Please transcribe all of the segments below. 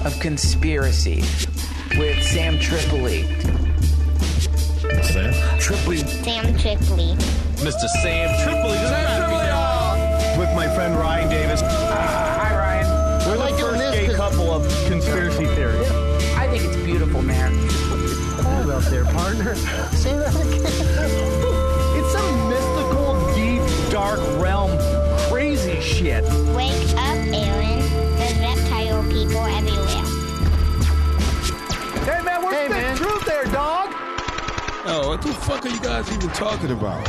of conspiracy with Sam Tripoli. Sam Tripoli. Mr. Sam Tripoli. With my friend Ryan Davis. Hi, Ryan. We're the first gay couple of conspiracy theories. I think it's beautiful, man. Hold up there, partner. Say that again. It's some mystical, deep, dark realm. Crazy shit. Wake up, Aaron. There's reptile people everywhere. Hey, man, what's the truth there, dog? Oh, what the fuck are you guys even talking about?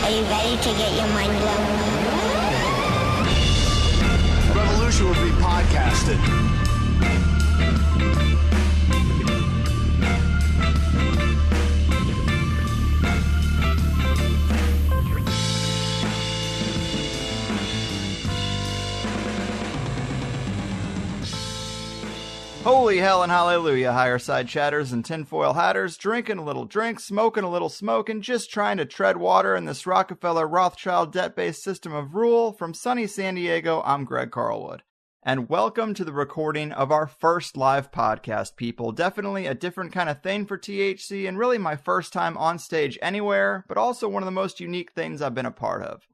Are you ready to get your mind blown? Revolution will be podcasted. Holy hell and hallelujah, Higherside chatters and tinfoil hatters, drinking a little drink, smoking a little smoke, and just trying to tread water in this Rockefeller Rothschild debt-based system of rule. From sunny San Diego, I'm Greg Carlwood. And welcome to the recording of our first live podcast, people. Definitely a different kind of thing for THC, and really my first time on stage anywhere, but also one of the most unique things I've been a part of.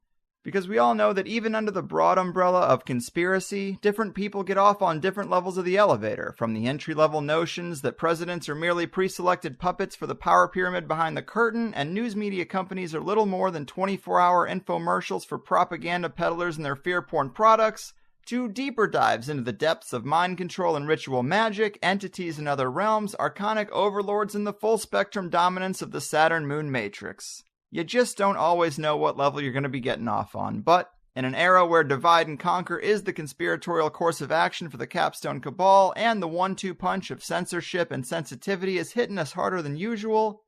Because we all know that even under the broad umbrella of conspiracy, different people get off on different levels of the elevator, from the entry-level notions that presidents are merely pre-selected puppets for the power pyramid behind the curtain, and news media companies are little more than 24-hour infomercials for propaganda peddlers and their fear-porn products, to deeper dives into the depths of mind control and ritual magic, entities in other realms, archonic overlords, and the full-spectrum dominance of the Saturn-Moon Matrix. You just don't always know what level you're going to be getting off on, but in an era where divide and conquer is the conspiratorial course of action for the Capstone Cabal, and the 1-2 punch of censorship and sensitivity is hitting us harder than usual,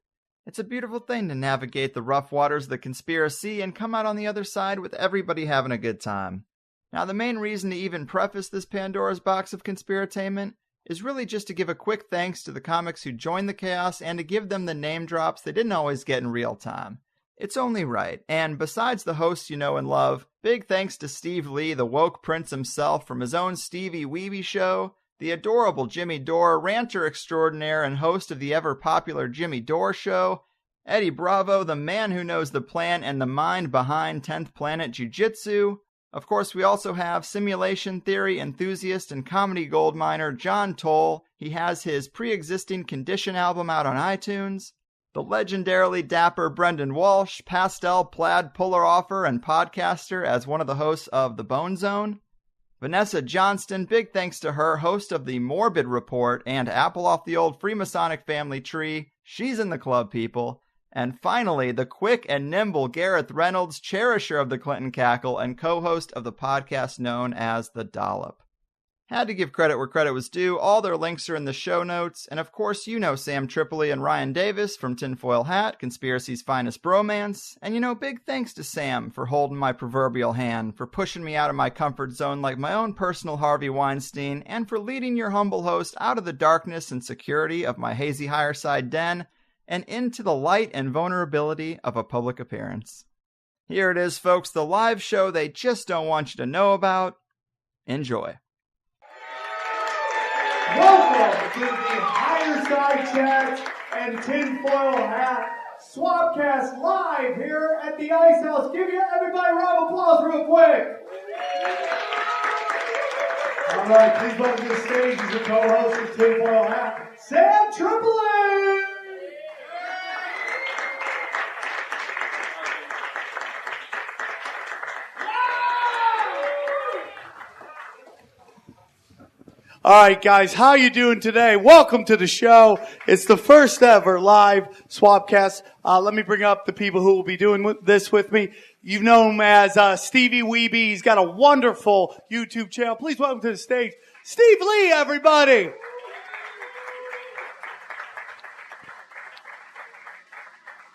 it's a beautiful thing to navigate the rough waters of the conspiracy and come out on the other side with everybody having a good time. Now, the main reason to even preface this Pandora's box of conspiratainment is really just to give a quick thanks to the comics who joined the chaos and to give them the name drops they didn't always get in real time. It's only right, and besides the hosts you know and love, big thanks to Steve Lee, the woke prince himself, from his own Stevie Weeby show, the adorable Jimmy Dore, ranter extraordinaire and host of the ever-popular Jimmy Dore Show, Eddie Bravo, the man who knows the plan and the mind behind 10th Planet Jiu-Jitsu. Of course, we also have simulation theory enthusiast and comedy gold miner John Toll. He has his pre-existing Condition album out on iTunes. The legendarily dapper Brendan Walsh, pastel plaid puller offer and podcaster as one of the hosts of The Bone Zone. Vanessa Johnston, big thanks to her, host of The Morbid Report and Apple Off the Old Freemasonic Family Tree. She's in the club, people. And finally, the quick and nimble Gareth Reynolds, cherisher of the Clinton Cackle and co-host of the podcast known as The Dollop. Had to give credit where credit was due. All their links are in the show notes. And of course, you know Sam Tripoli and Ryan Davis from Tinfoil Hat, Conspiracy's finest bromance. And you know, big thanks to Sam for holding my proverbial hand, for pushing me out of my comfort zone like my own personal Harvey Weinstein, and for leading your humble host out of the darkness and security of my hazy Higherside den and into the light and vulnerability of a public appearance. Here it is, folks, the live show they just don't want you to know about. Enjoy. Welcome to the Higherside Chat and Tinfoil Hat Swapcast live here at the Ice House. Give you everybody a round of applause real quick. All right, please welcome to the stage as the co-host of Tinfoil Hat, Sam Tripoli. All right, guys, how you doing today? Welcome to the show. It's the first ever live Swapcast. Let me bring up the people who will be doing this with me. You know him as Stevie Weeby. He's got a wonderful YouTube channel. Please welcome to the stage, Steve Lee, everybody.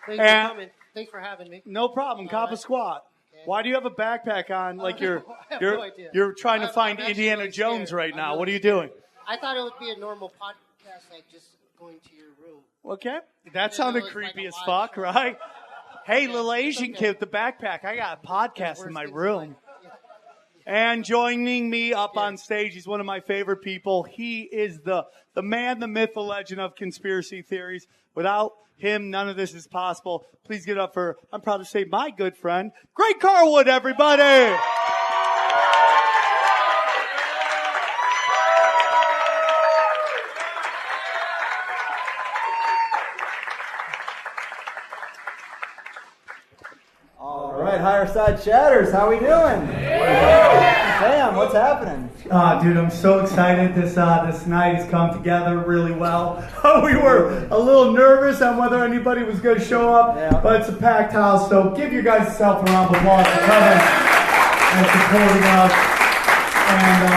Thanks for coming. Thanks for having me. No problem. Cop a squat. Okay. Why do you have a backpack on like no idea. You're trying to find I'm Indiana really Jones scared. right now? Really What are you scared. doing? I thought it would be a normal podcast, like just going to your room. Okay. That sounded creepy as fuck, right? Hey, little Asian kid with the backpack. I got a podcast in my room. And joining me up on stage, he's one of my favorite people. He is the man, the myth, the legend of conspiracy theories. Without him, none of this is possible. Please give it up for, I'm proud to say, my good friend, Greg Carwood, everybody. All right, Higherside Chatters, how we doing? Sam, what's happening? Dude, I'm so excited. This night has come together really well. We were a little nervous on whether anybody was going to show up, but it's a packed house, so give your guys yourself a round of applause for coming and supporting us. And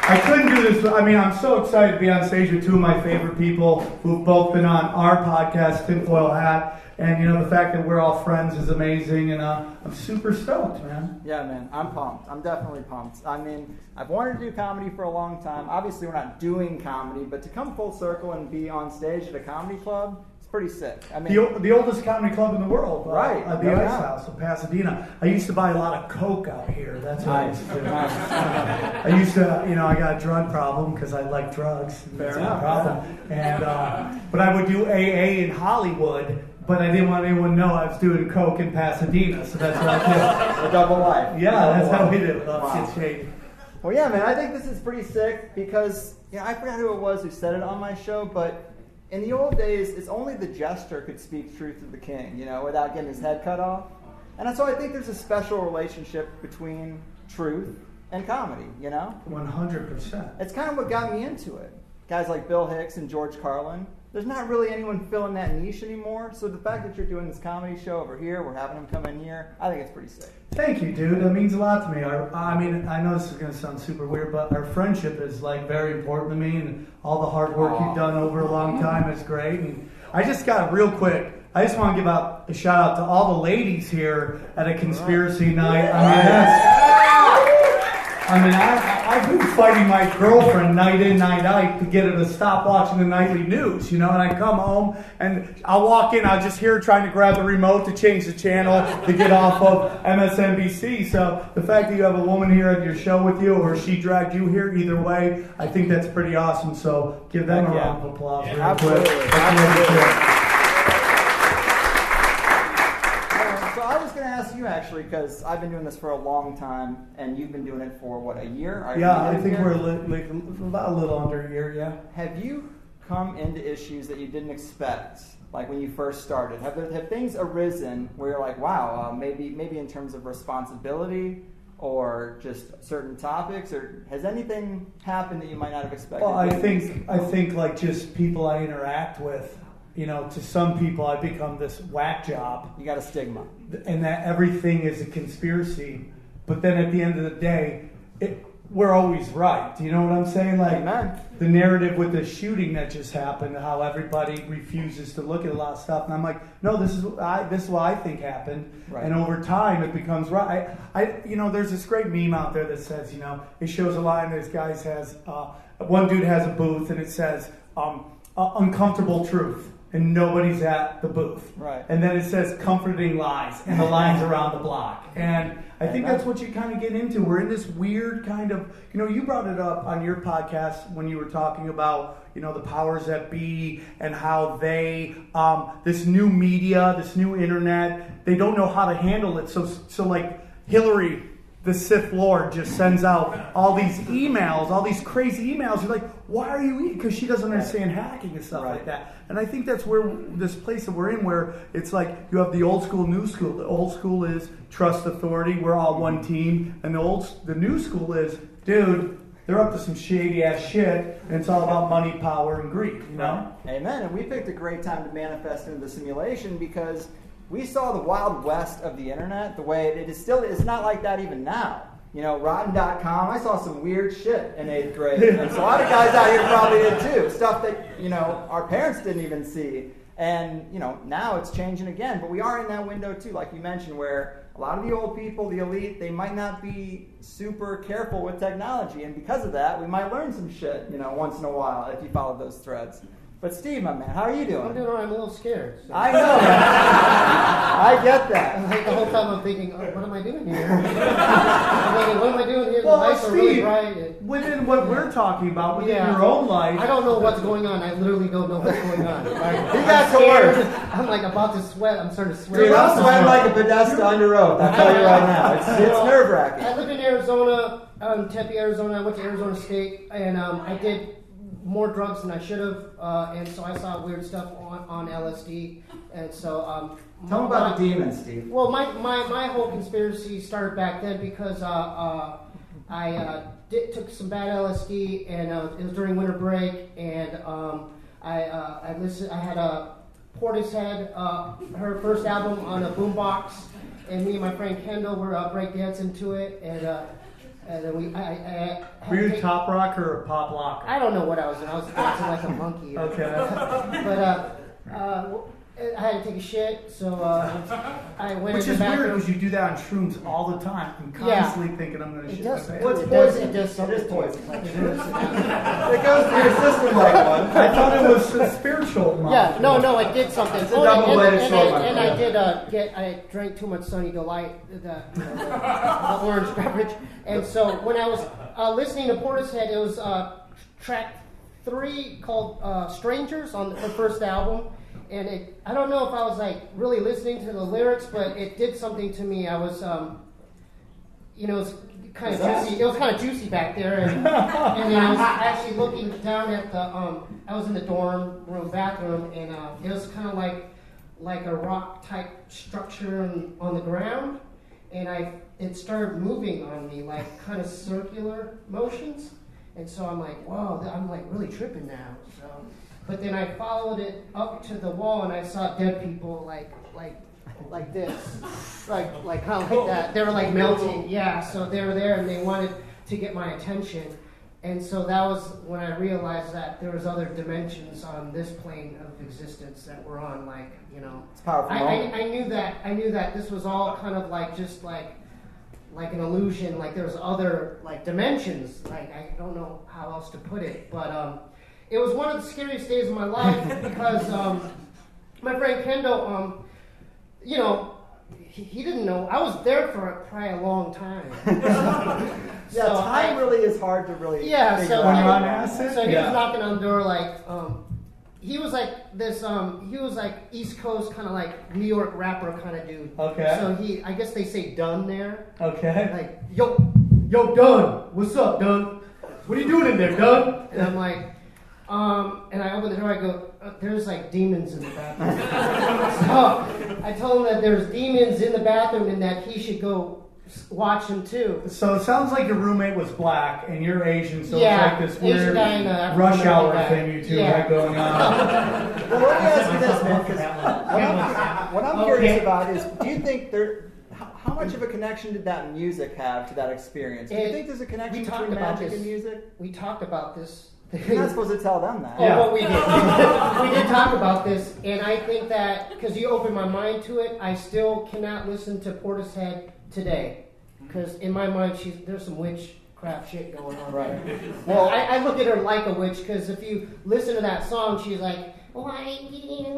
I couldn't do this. I mean, I'm so excited to be on stage with two of my favorite people who've both been on our podcast, Tinfoil Hat. And, you know, the fact that we're all friends is amazing, and I'm super stoked, man. Yeah, man, I'm pumped. I'm definitely pumped. I mean, I've wanted to do comedy for a long time. Obviously, we're not doing comedy, but to come full circle and be on stage at a comedy club, it's pretty sick. I mean, the oldest comedy club in the world, right? At the Ice House in Pasadena. I used to buy a lot of coke out here. That's what I used to do. I used to, you know, I got a drug problem because I like drugs. Fair enough. Problem. And but I would do AA in Hollywood. But I didn't want anyone to know I was doing coke in Pasadena, so that's what I did. A double life. Yeah, that's how we did it. Let's get shady. Well, yeah, man, I think this is pretty sick because, you know, I forgot who it was who said it on my show, but in the old days, it's only the jester could speak truth to the king, you know, without getting his head cut off. And that's why I think there's a special relationship between truth and comedy, you know? 100%. It's kind of what got me into it. Guys like Bill Hicks and George Carlin. There's not really anyone filling that niche anymore. So the fact that you're doing this comedy show over here, we're having them come in here, I think it's pretty sick. Thank you, dude. That means a lot to me. I mean, I know this is going to sound super weird, but our friendship is like very important to me, and all the hard work you've done over a long time is great. And I just got real quick. I just want to give out a shout out to all the ladies here at a conspiracy night. I've been fighting my girlfriend night in, night out to get her to stop watching the nightly news, you know, and I come home and I'll walk in, I'll just hear her trying to grab the remote to change the channel to get off of MSNBC. So the fact that you have a woman here at your show with you, or she dragged you here, either way, I think that's pretty awesome. So give them a round of applause real quick. Absolutely. So I was going to ask you actually, because I've been doing this for a long time, and you've been doing it for, what, a year? Yeah, I think we're like about a little under a year, yeah. Have you come into issues that you didn't expect, like when you first started? Have things arisen where you're like, wow, maybe in terms of responsibility or just certain topics, or has anything happened that you might not have expected? Well, I think like just people I interact with. You know, to some people, I become this whack job. You got a stigma. And that everything is a conspiracy. But then at the end of the day, we're always right. Do you know what I'm saying? Like, Amen. The narrative with the shooting that just happened, how everybody refuses to look at a lot of stuff. And I'm like, no, this is what I think happened. Right. And over time, it becomes right. You know, there's this great meme out there that says, you know, it shows a line. This guy has, one dude has a booth, and it says, uncomfortable truth. And nobody's at the booth. Right. And then it says comforting lies, and the lines around the block. And I think that's what you kind of get into. We're in this weird kind of, you know, you brought it up on your podcast when you were talking about, you know, the powers that be and how they, this new media, this new internet, they don't know how to handle it. So like Hillary, the Sith Lord, just sends out all these emails, all these crazy emails. You're like, why are you eating? Because she doesn't understand hacking and stuff like that. And I think that's where this place that we're in, where it's like you have the old school, new school. The old school is trust authority. We're all one team. And the new school is, dude, they're up to some shady ass shit, and it's all about money, power, and greed. You know? Amen. And we picked a great time to manifest into the simulation because we saw the wild west of the internet, the way it is still. It's not like that even now. You know, Rotten.com, I saw some weird shit in 8th grade. And a lot of guys out here probably did too. Stuff that, you know, our parents didn't even see. And, you know, now it's changing again. But we are in that window too, like you mentioned, where a lot of the old people, the elite, they might not be super careful with technology. And because of that, we might learn some shit, you know, once in a while if you follow those threads. But Steve, my man, how are you doing? I'm doing all right. I'm a little scared. So. I know. I get that. Like the whole time I'm thinking, what am I doing here? I'm thinking, what am I doing here? The Well, lights are really Steve, bright. within what we're talking about, within your own life. I don't know what's going on. I literally don't know what's going on. Like, You got coerced. I'm like about to sweat. I'm starting to sweat. Dude, I'm sweating like a Podesta under oath. I tell you right now. It's nerve-wracking. I lived in Arizona, Tempe, Arizona. I went to Arizona State, and I did more drugs than I should have, and so I saw weird stuff on LSD, and so Tell me about the demons, Steve. Well, my whole conspiracy started back then because I took some bad LSD, and it was during winter break, and I listened. I had a Portishead, her first album on a boombox, and me and my friend Kendall were breakdancing to it, and then Were you top rock or pop lock? I don't know what I was doing. I was dancing like a monkey. Okay. But I had to take a shit, so I went Which in is the bathroom. weird because you do that on shrooms all the time. I'm constantly thinking I'm going to shit my pants. What's It poison? does something. It is poison. Like, It goes through your system like one. I thought it was a spiritual. yeah, no, it did something. It's a double-bladed sword, my and I friend. I drank too much Sunny Delight, the orange beverage, and so when I was listening to Portishead, it was track 3 called "Strangers" on the first album. And I don't know if I was like really listening to the lyrics, but it did something to me. I was, it was kind of juicy. It was kind of juicy back there, and then I was actually looking down at the. I was in the dorm room bathroom, and it was kind of like a rock type structure on the ground, and it started moving on me like kind of circular motions, and so I'm like, whoa, I'm like really tripping now. So. But then I followed it up to the wall, and I saw dead people like this, like kind of like that. They were like melting, yeah. So they were there, and they wanted to get my attention, and so that was when I realized that there was other dimensions on this plane of existence that we're on. Like, It's powerful. I knew that this was all kind of like just like an illusion. Like there was other like dimensions. Like I don't know how else to put it, but. It was one of the scariest days of my life because my friend Kendall, he didn't know. I was there for probably a long time. Time really is hard to really figure when you're on acid? So he was knocking on the door like, he was like this, he was like East Coast kind of like New York rapper kind of dude. Okay. So I guess they say Dunn there. Okay. Like, yo, Dunn, what's up, Dunn? What are you doing in there, Dunn? And I'm like, and I open the door, I go, there's like demons in the bathroom. So I told him that there's demons in the bathroom and that he should go watch them too. So it sounds like your roommate was black and you're Asian, so Yeah, it's like this Asian weird guy and, rush hour guy. thing you two Yeah. had going on. Well, let me ask you this, man, because what I'm curious about is, do you think how much of a connection did that music have to that experience? Do you think there's a connection between magic and music? We talked about this. You're not supposed to tell them that. Oh, but we did. We did talk about this, and I think that because you opened my mind to it, I still cannot listen to Portishead today. Because in my mind, there's some witchcraft shit going on. Right. There. Well, I look at her like a witch because if you listen to that song, she's like, why do you?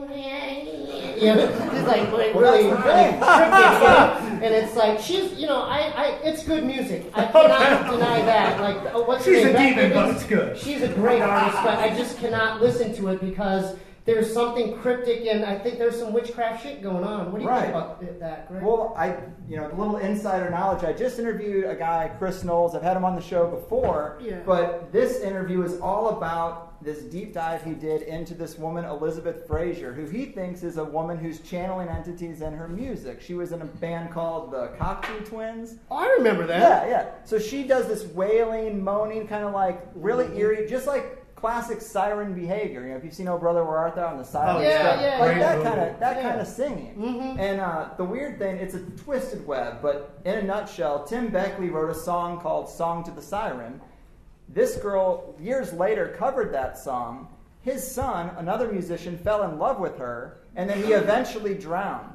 She's like really cryptic, and it's like she's, it's good music. I cannot deny that. Like, what's She's her a name? demon, but it's good. She's a great artist, but I just cannot listen to it because there's something cryptic, and I think there's some witchcraft shit going on. What do you think about that, Greg? Well, the little insider knowledge, I just interviewed a guy, Chris Knowles. I've had him on the show before, but this interview is all about this deep dive he did into this woman, Elizabeth Fraser, who he thinks is a woman who's channeling entities in her music. She was in a band called the Cocteau Twins. Oh, I remember that. Yeah. So she does this wailing, moaning, kind of like really eerie, just like classic siren behavior. If you've seen Oh Brother Where Art Thou on the siren stuff, like that kind of singing. Mm-hmm. And the weird thing, it's a twisted web, but in a nutshell, Tim Beckley wrote a song called "Song to the Siren." This girl, years later, covered that song. His son, another musician, fell in love with her, and then he eventually drowned.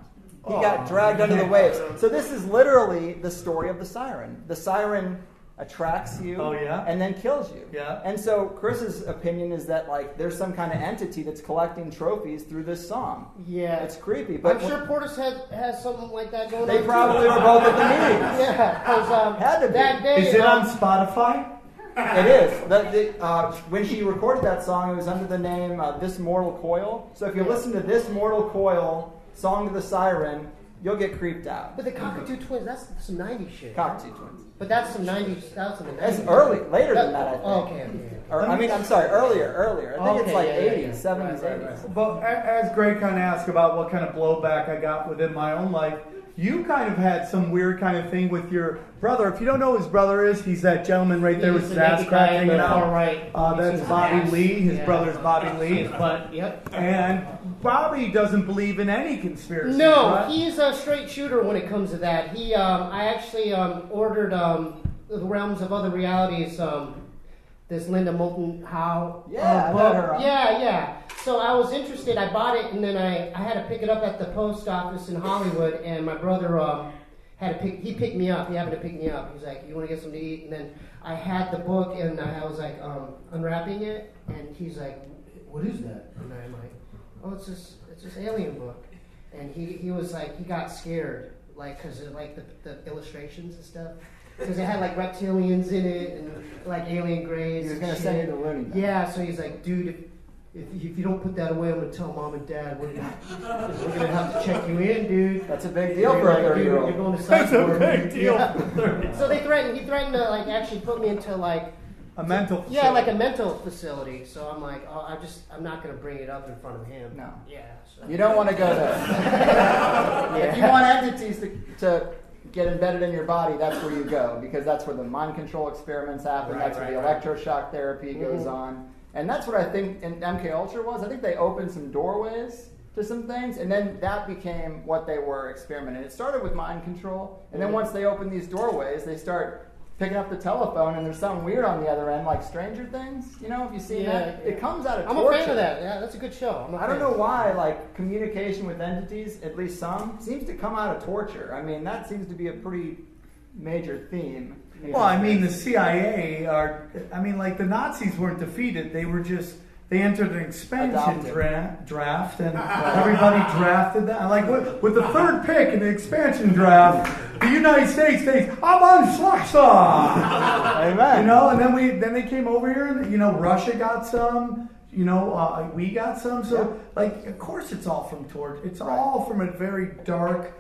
He got dragged under the waves. So this is literally the story of the siren. The siren attracts you, Oh, yeah? and then kills you. Yeah. And so Chris's opinion is that like there's some kind of entity that's collecting trophies through this song. Yeah. It's creepy. But I'm sure Portishead has something like that going on. they probably were both at the meetings. Yeah, because Had to be. that day... Is it on Spotify? It is. When she recorded that song, it was under the name This Mortal Coil. So if you listen to This Mortal Coil, Song to the Siren, you'll get creeped out. But the Cockatoo Twins, that's some 90s shit. Cockatoo Twins. But that's some 90s, that's some 90s. That's later than that, I think. Oh, okay. Or, I'm sorry, earlier. I think it's like 80s, 70s, Right. 80s. But as Greg kind of asked about what kind of blowback I got within my own life, you kind of had some weird kind of thing with your brother. If you don't know who his brother is, he's that gentleman right there with his ass crack hanging out. Right. That's Bobby Lee. His brother's Bobby Lee. But, yep. And Bobby doesn't believe in any conspiracy. No, right? he's a straight shooter when it comes to that. I actually ordered The Realms of Other Realities, this Linda Moulton Howe Yeah, I book. met her. Yeah. So I was interested. I bought it, and then I had to pick it up at the post office in Hollywood, and my brother he picked me up. He happened to pick me up. He was like, "You want to get something to eat?" And then I had the book, and I was like unwrapping it, and he's like, "What is that?" And I'm like, "Oh, it's this alien book." And he was like, he got scared, like, because of like the illustrations and stuff. Because it had like reptilians in it and like alien grays. He was and going to shit. send you the Looney Bin. Yeah, so he's like, dude, if you don't put that away, I'm going to tell mom and dad we're gonna have to check you in, dude. That's a big deal for a 30-year-old. You're going to That's a Cyborg. big deal. Yeah. So he threatened to like actually put me into like A mental facility. Yeah, like a mental facility. So I'm like, I'm not going to bring it up in front of him. No. Yeah. So. You don't want to go there. If you want entities to get embedded in your body, that's where you go, because that's where the mind control experiments happen. That's where the electroshock therapy goes on. And that's what I think in MK Ultra was. I think they opened some doorways to some things, and then that became what they were experimenting. It started with mind control, and then once they open these doorways, they start picking up the telephone, and there's something weird on the other end, like Stranger Things. You know, if you've seen that, it comes out of torture. I'm a fan of that. Yeah, that's a good show. I don't know why, like, communication with entities, at least some, seems to come out of torture. I mean, that seems to be a pretty major theme. Well, I mean, the CIA the Nazis weren't defeated. They were just, they entered an expansion draft, and everybody drafted that. Like, with the third pick in the expansion draft, the United States thinks, I'm on Schlachta! Amen. You know, and then they came over here, and, you know, Russia got some, you know, we got some. So, like, of course it's all from torture. It's all from a very dark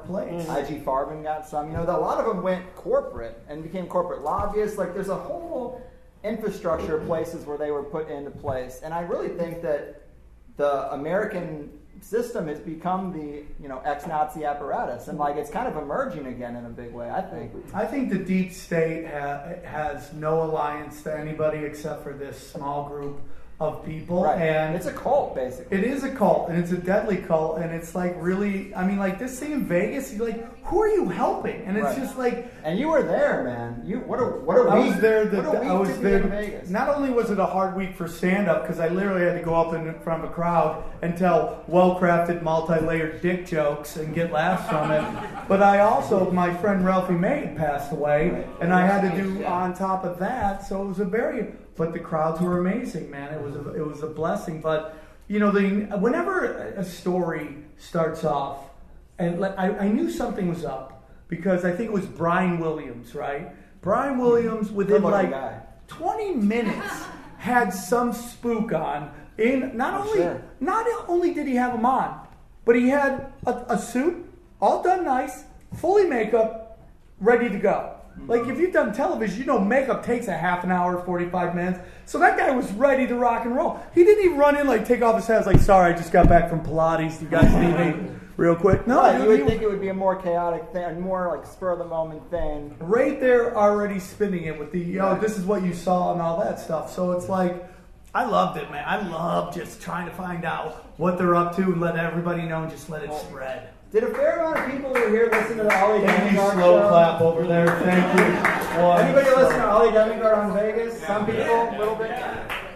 place. IG Farben got some. You know, a lot of them went corporate and became corporate lobbyists. Like, there's a whole infrastructure of places where they were put into place. And I really think that the American system has become the, you know, ex-Nazi apparatus. And, like, it's kind of emerging again in a big way, I think. I think the deep state has no alliance to anybody except for this small group of people. Right. And it's a cult, basically. It is a cult, and it's a deadly cult, and it's like really, I mean, like this thing in Vegas, you're like, who are you helping? And it's just like, and you were there, man. What a I week. was there. I was there. In Vegas. Not only was it a hard week for stand-up, because I literally had to go up in front of a crowd and tell well-crafted, multi-layered dick jokes and get laughs from it, but I also, my friend Ralphie May had passed away, and I had to do on top of that. So it was but the crowds were amazing, man. It was a blessing. But you know, whenever a story starts off, and I knew something was up because I think it was Brian Williams, right? Brian Williams within like 20 minutes had some spook on. Not only did he have him on, but he had a suit, all done nice, fully makeup, ready to go. Like, if you've done television, you know makeup takes a half an hour, 45 minutes. So that guy was ready to rock and roll. He didn't even run in, like, take off his hat. Like, sorry, I just got back from Pilates. You guys need me real quick? No, right, you would think it would be a more chaotic thing, and more, like, spur-of-the-moment thing. Right there, already spinning it with the, this is what you saw and all that stuff. So it's like, I loved it, man. I love just trying to find out what they're up to and let everybody know and just let it spread. Did a fair amount of people who were here listen to the Ollie Thank you, Demingard slow show? clap over there. Thank you. Anybody listen to Ollie Demingard on Vegas? Some people, a little bit.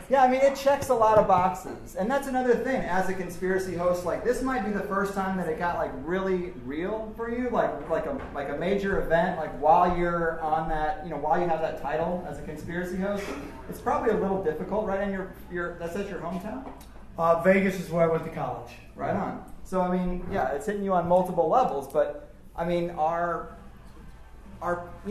Yeah, I mean, it checks a lot of boxes. And that's another thing. As a conspiracy host, like, this might be the first time that it got, like, really real for you. Like a major event, like, while you're on that, you know, while you have that title as a conspiracy host. It's probably a little difficult, right? And that's at your hometown? Vegas is where I went to college. Right on. So, I mean, yeah, it's hitting you on multiple levels. But, I mean, you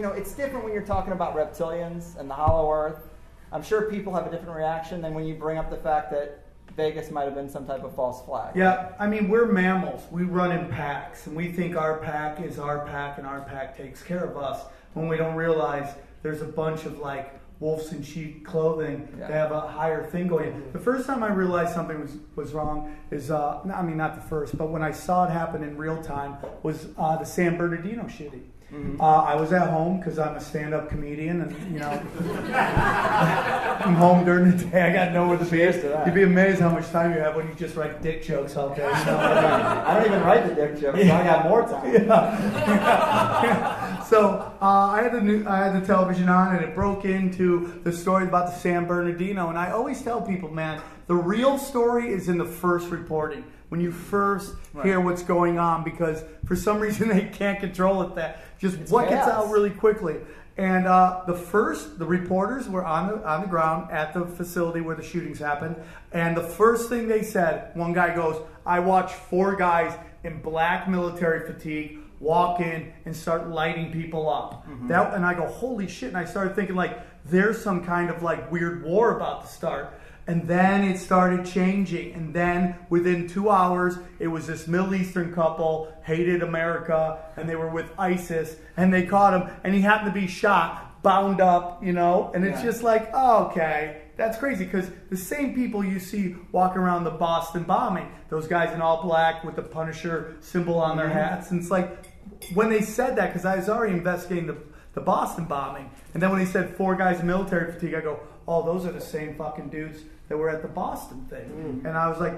know, it's different when you're talking about reptilians and the Hollow Earth. I'm sure people have a different reaction than when you bring up the fact that Vegas might have been some type of false flag. Yeah, I mean, we're mammals. We run in packs, and we think our pack is our pack, and our pack takes care of us, when we don't realize there's a bunch of, like, wolves in sheep clothing that have a higher thing going on. The first time I realized something was wrong is, I mean, not the first, but when I saw it happen in real time, was the San Bernardino shooting. I was at home because I'm a stand-up comedian, and you know, I'm home during the day. I got nowhere to be. You'd be amazed how much time you have when you just write dick jokes all day. You know? I don't even write the dick jokes, so I got more time. So I had the television on, and it broke into the story about the San Bernardino. And I always tell people, man, the real story is in the first reporting. When you first hear what's going on, because for some reason they can't control it. Gets out really quickly. And the reporters were on the ground at the facility where the shootings happened. And the first thing they said, one guy goes, "I watched 4 guys in black military fatigue walk in and start lighting people up." And I go, holy shit. And I started thinking, like, there's some kind of, like, weird war about to start. And then it started changing. And then within 2 hours, it was this Middle Eastern couple, hated America, and they were with ISIS, and they caught him, and he happened to be shot, bound up, you know? And it's just like, oh, okay, that's crazy, because the same people you see walking around the Boston bombing, those guys in all black with the Punisher symbol on their hats, and it's like, when they said that, because I was already investigating the Boston bombing, and then when he said 4 guys in military fatigue, I go, oh, those are the same fucking dudes that were at the Boston thing. And I was like,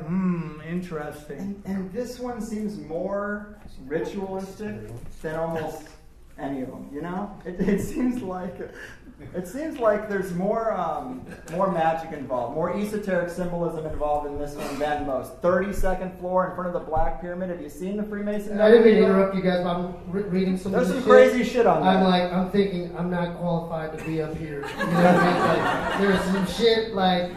interesting. And this one seems more ritualistic than almost any of them, you know? It seems like there's more magic involved, more esoteric symbolism involved in this one than most. 32nd floor in front of the Black Pyramid. Have you seen the Freemason? I didn't mean to interrupt you guys, but I'm reading some. There's some crazy shit on there. I'm thinking I'm not qualified to be up here. You know what I mean? Like, there's some shit like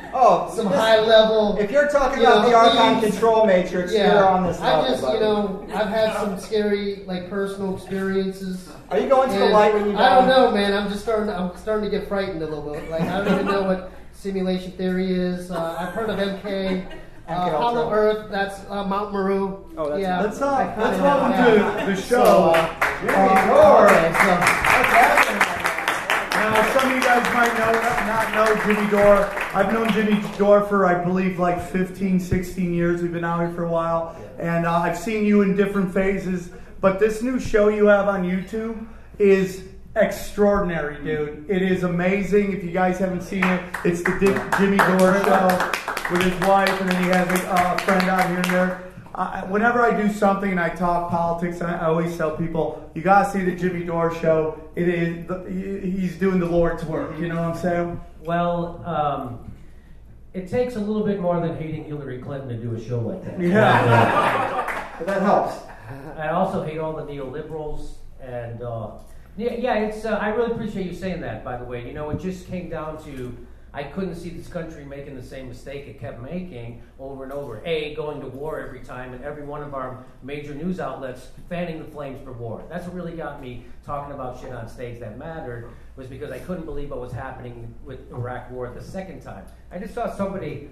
some high level. If you're talking about the Archon Control Matrix, you're on this level. I've had some scary, like, personal experiences. Are you going to the light when you die? I don't know, man. I'm starting to get frightened a little bit. Like, I don't even know what simulation theory is. I've heard of MK. Hollow Earth, that's Mount Meru. Oh, that's let's welcome to the show. Now, some of you guys might not know Jimmy Dore. I've known Jimmy Dore for, I believe, like 15, 16 years. We've been out here for a while. And I've seen you in different phases. But this new show you have on YouTube is extraordinary, dude. It is amazing. If you guys haven't seen it, it's the Jimmy Dore show with his wife, and then he has a friend out here and there. Whenever I do something and I talk politics, I always tell people, you gotta see the Jimmy Dore show. He's doing the Lord's work. You know what I'm saying? Well, it takes a little bit more than hating Hillary Clinton to do a show like that. Yeah, but that helps. I also hate all the neoliberals, and it's. I really appreciate you saying that. By the way, you know, it just came down to I couldn't see this country making the same mistake it kept making over and over. Going to war every time, and every one of our major news outlets fanning the flames for war. That's what really got me talking about shit on stage that mattered, was because I couldn't believe what was happening with Iraq War the second time. I just saw somebody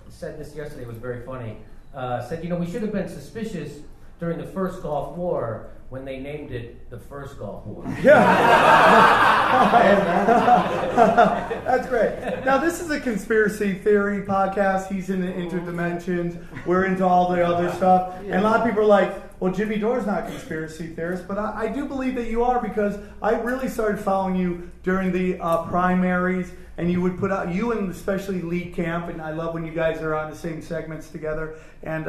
said this yesterday. It was very funny. Said, you know, we should have been suspicious during the first Gulf War when they named it the First Gulf War. Yeah. That's great. Now, this is a conspiracy theory podcast. He's in the interdimensions. We're into all the other stuff. And a lot of people are like, well, Jimmy Dore's not a conspiracy theorist, but I do believe that you are, because I really started following you during the primaries, and you would put out, you and especially Lead Camp, and I love when you guys are on the same segments together, and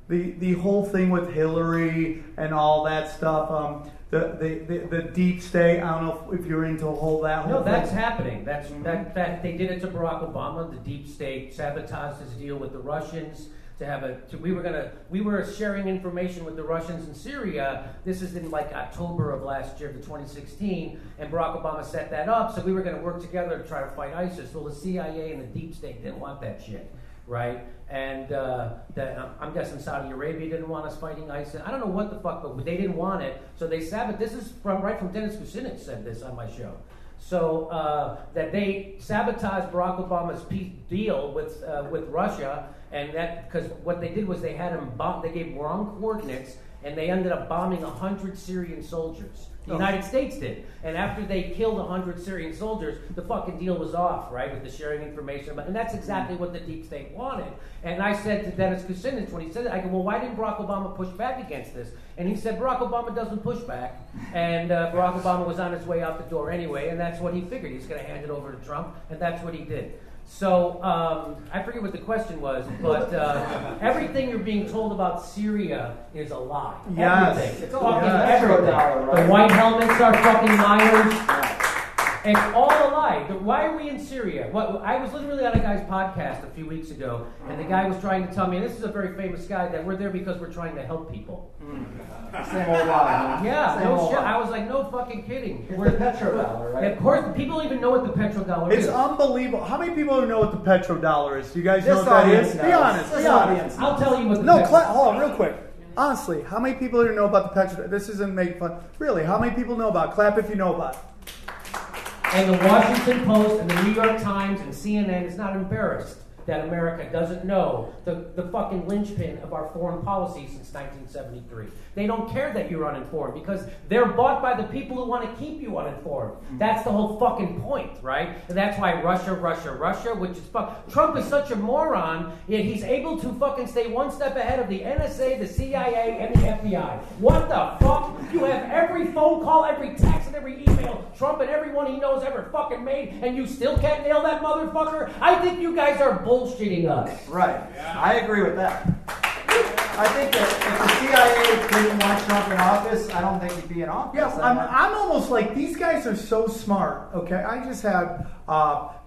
the whole thing with Hillary and all that stuff. the deep state. I don't know if you're into that whole No, that's thing. happening. That they did it to Barack Obama. The deep state sabotaged his deal with the Russians. We were sharing information with the Russians in Syria. This is in like October of last year, the 2016, and Barack Obama set that up. So we were going to work together to try to fight ISIS. Well, the CIA and the deep state didn't want that shit, right? And I'm guessing Saudi Arabia didn't want us fighting ISIS. I don't know what the fuck, but they didn't want it. So they sabotaged. This is right from Dennis Kucinich said this on my show. So that they sabotaged Barack Obama's peace deal with Russia. And that, because what they did was they had him they gave wrong coordinates, and they ended up bombing 100 Syrian soldiers. The United States did. And after they killed 100 Syrian soldiers, the fucking deal was off, right, with the sharing information. And that's exactly what the deep state wanted. And I said to Dennis Kucinich when he said it, I go, well, why didn't Barack Obama push back against this? And he said, Barack Obama doesn't push back. And Barack Obama was on his way out the door anyway, and that's what he figured. He's going to hand it over to Trump, and that's what he did. So, I forget what the question was, but everything you're being told about Syria is a lie. Yes. Everything. It's fucking everything. The white helmets are fucking liars. It's all a lie. Why are we in Syria? I was literally on a guy's podcast a few weeks ago, and the guy was trying to tell me, and this is a very famous guy, that we're there because we're trying to help people. Same old lie. Yeah, Same no old shit. lie. I was like, no fucking kidding. It's the petrodollar, right? Of course, people don't even know what the petrodollar is. It's unbelievable. How many people know what the petrodollar is? Do you guys know This what that audience is? knows. Be honest. This Be honest. audience I'll tell you what the No, petrodollar hold on, real quick. Honestly, how many people here know about the petrodollar? This isn't making fun. Really, how many people know about it? Clap if you know about it. And the Washington Post and the New York Times and CNN is not embarrassed that America doesn't know the fucking linchpin of our foreign policy since 1973. They don't care that you're uninformed because they're bought by the people who want to keep you uninformed. That's the whole fucking point, right? And that's why Russia, which is Trump is such a moron, yet he's able to fucking stay one step ahead of the NSA, the CIA, and the FBI. What the fuck? You have every phone call, every text, and every email Trump and everyone he knows ever fucking made, and you still can't nail that motherfucker? I think you guys are bullshitting us. Right. I agree with that. I think that if the CIA didn't want Trump in office, I don't think he'd be in office. Yeah, I'm almost like, these guys are so smart, okay? I just had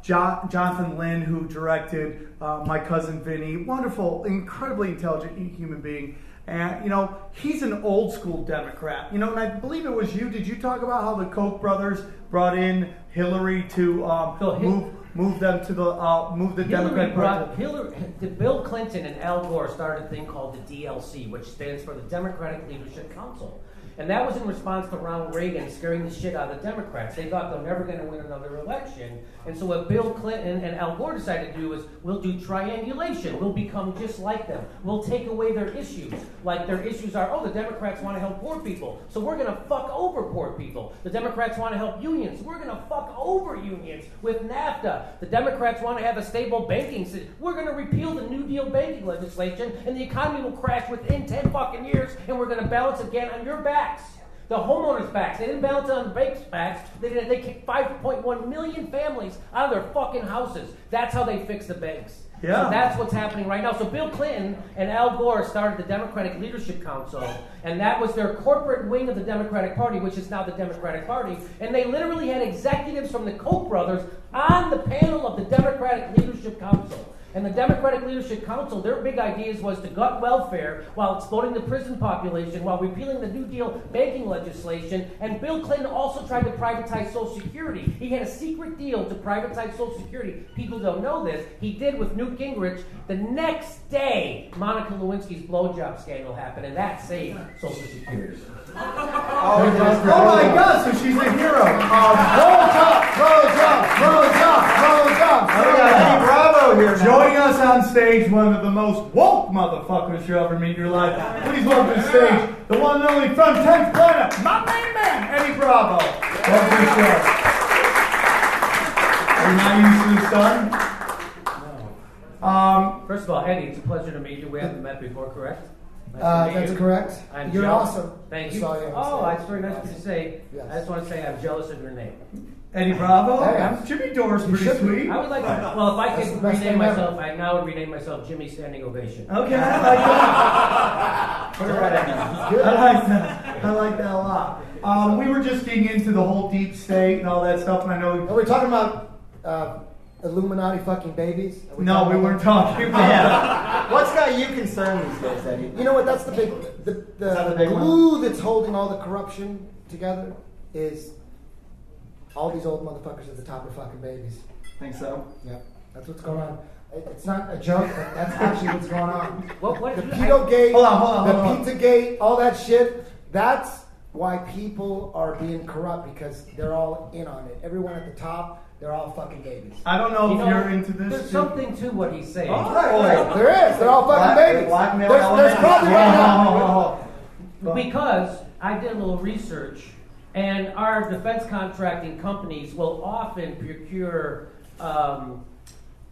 Jonathan Lynn, who directed My Cousin Vinny, wonderful, incredibly intelligent human being. And, he's an old school Democrat. And I believe it was you. Did you talk about how the Koch brothers brought in Hillary to move them to move the Democrat Party? Bill Clinton and Al Gore started a thing called the DLC, which stands for the Democratic Leadership Council. And that was in response to Ronald Reagan scaring the shit out of the Democrats. They thought they're never going to win another election. And so what Bill Clinton and Al Gore decided to do is, we'll do triangulation. We'll become just like them. We'll take away their issues. Like their issues are, the Democrats want to help poor people, so we're going to fuck over poor people. The Democrats want to help unions. We're going to fuck over unions with NAFTA. The Democrats want to have a stable banking system. We're going to repeal the New Deal banking legislation, and the economy will crash within 10 fucking years, and we're going to balance again on your backs. The homeowners' backs. They didn't balance it on the banks' backs. They kicked 5.1 million families out of their fucking houses. That's how they fix the banks. Yeah. So that's what's happening right now. So Bill Clinton and Al Gore started the Democratic Leadership Council, and that was their corporate wing of the Democratic Party, which is now the Democratic Party. And they literally had executives from the Koch brothers on the panel of the Democratic Leadership Council. And the Democratic Leadership Council, their big ideas was to gut welfare while exploding the prison population, while repealing the New Deal banking legislation. And Bill Clinton also tried to privatize Social Security. He had a secret deal to privatize Social Security. People don't know this. He did with Newt Gingrich. The next day, Monica Lewinsky's blowjob scandal happened, and that saved Social Security. Oh my God, so she's a hero. Eddie Bravo here now. Joining us on stage, one of the most woke motherfuckers you'll ever meet in your life. Please welcome to the stage, the one and only from 10th Planet, my main man, Eddie Bravo. Welcome to the show. Are you not used to the sun? No. First of all, Eddie, it's a pleasure to meet you. We haven't met before, correct? Nice to meet That's you. correct. I'm You're jealous. awesome. Thank you. Saw you on Oh, stage. that's very nice of you to say. Yes. I just want to say I'm jealous of your name. Eddie Bravo? Hey, Jimmy Dore's pretty should be. sweet. I would like to, well, if I That's could the best rename name myself, ever. I now would rename myself Jimmy Standing Ovation. Okay, I like that. Put it right in there. I like that. I like that a lot. We were just getting into the whole deep state and all that stuff, and I know. Are we talking about Illuminati fucking babies? No, we weren't talking about that. What's got you concerned these days, Eddie? You know what? That's the big, the glue that's holding all the corruption together is all these old motherfuckers at the top are fucking babies. Think so? Yeah, that's what's going on. It's not a joke, but that's actually what's going on. What The pedo gate, hold on. the pizza gate, all that shit. That's why people are being corrupt because they're all in on it. Everyone at the top, they're all fucking babies. I don't know if you're into this. There's something to what he's saying. There is. They're all fucking babies. There's probably right now. Because I did a little research, and our defense contracting companies will often procure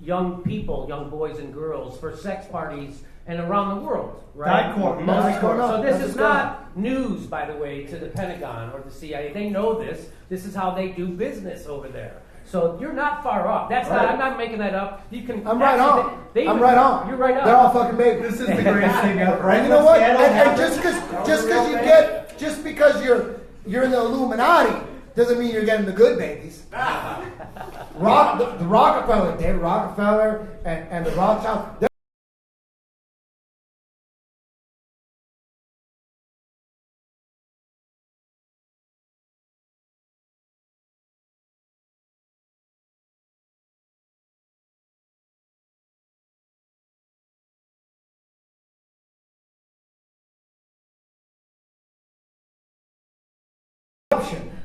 young people, young boys and girls, for sex parties and around the world, right? So this is not news, by the way, to the Pentagon or the CIA. They know this. This is how they do business over there. So you're not far off. That's not. I'm not making that up. You can. I'm right on. I'm right on. You're right on. They're all fucking babies. This is the greatest thing ever. Right? You know what? And just because you're in the Illuminati doesn't mean you're getting the good babies. The Rockefeller, David Rockefeller, and the Rothschild.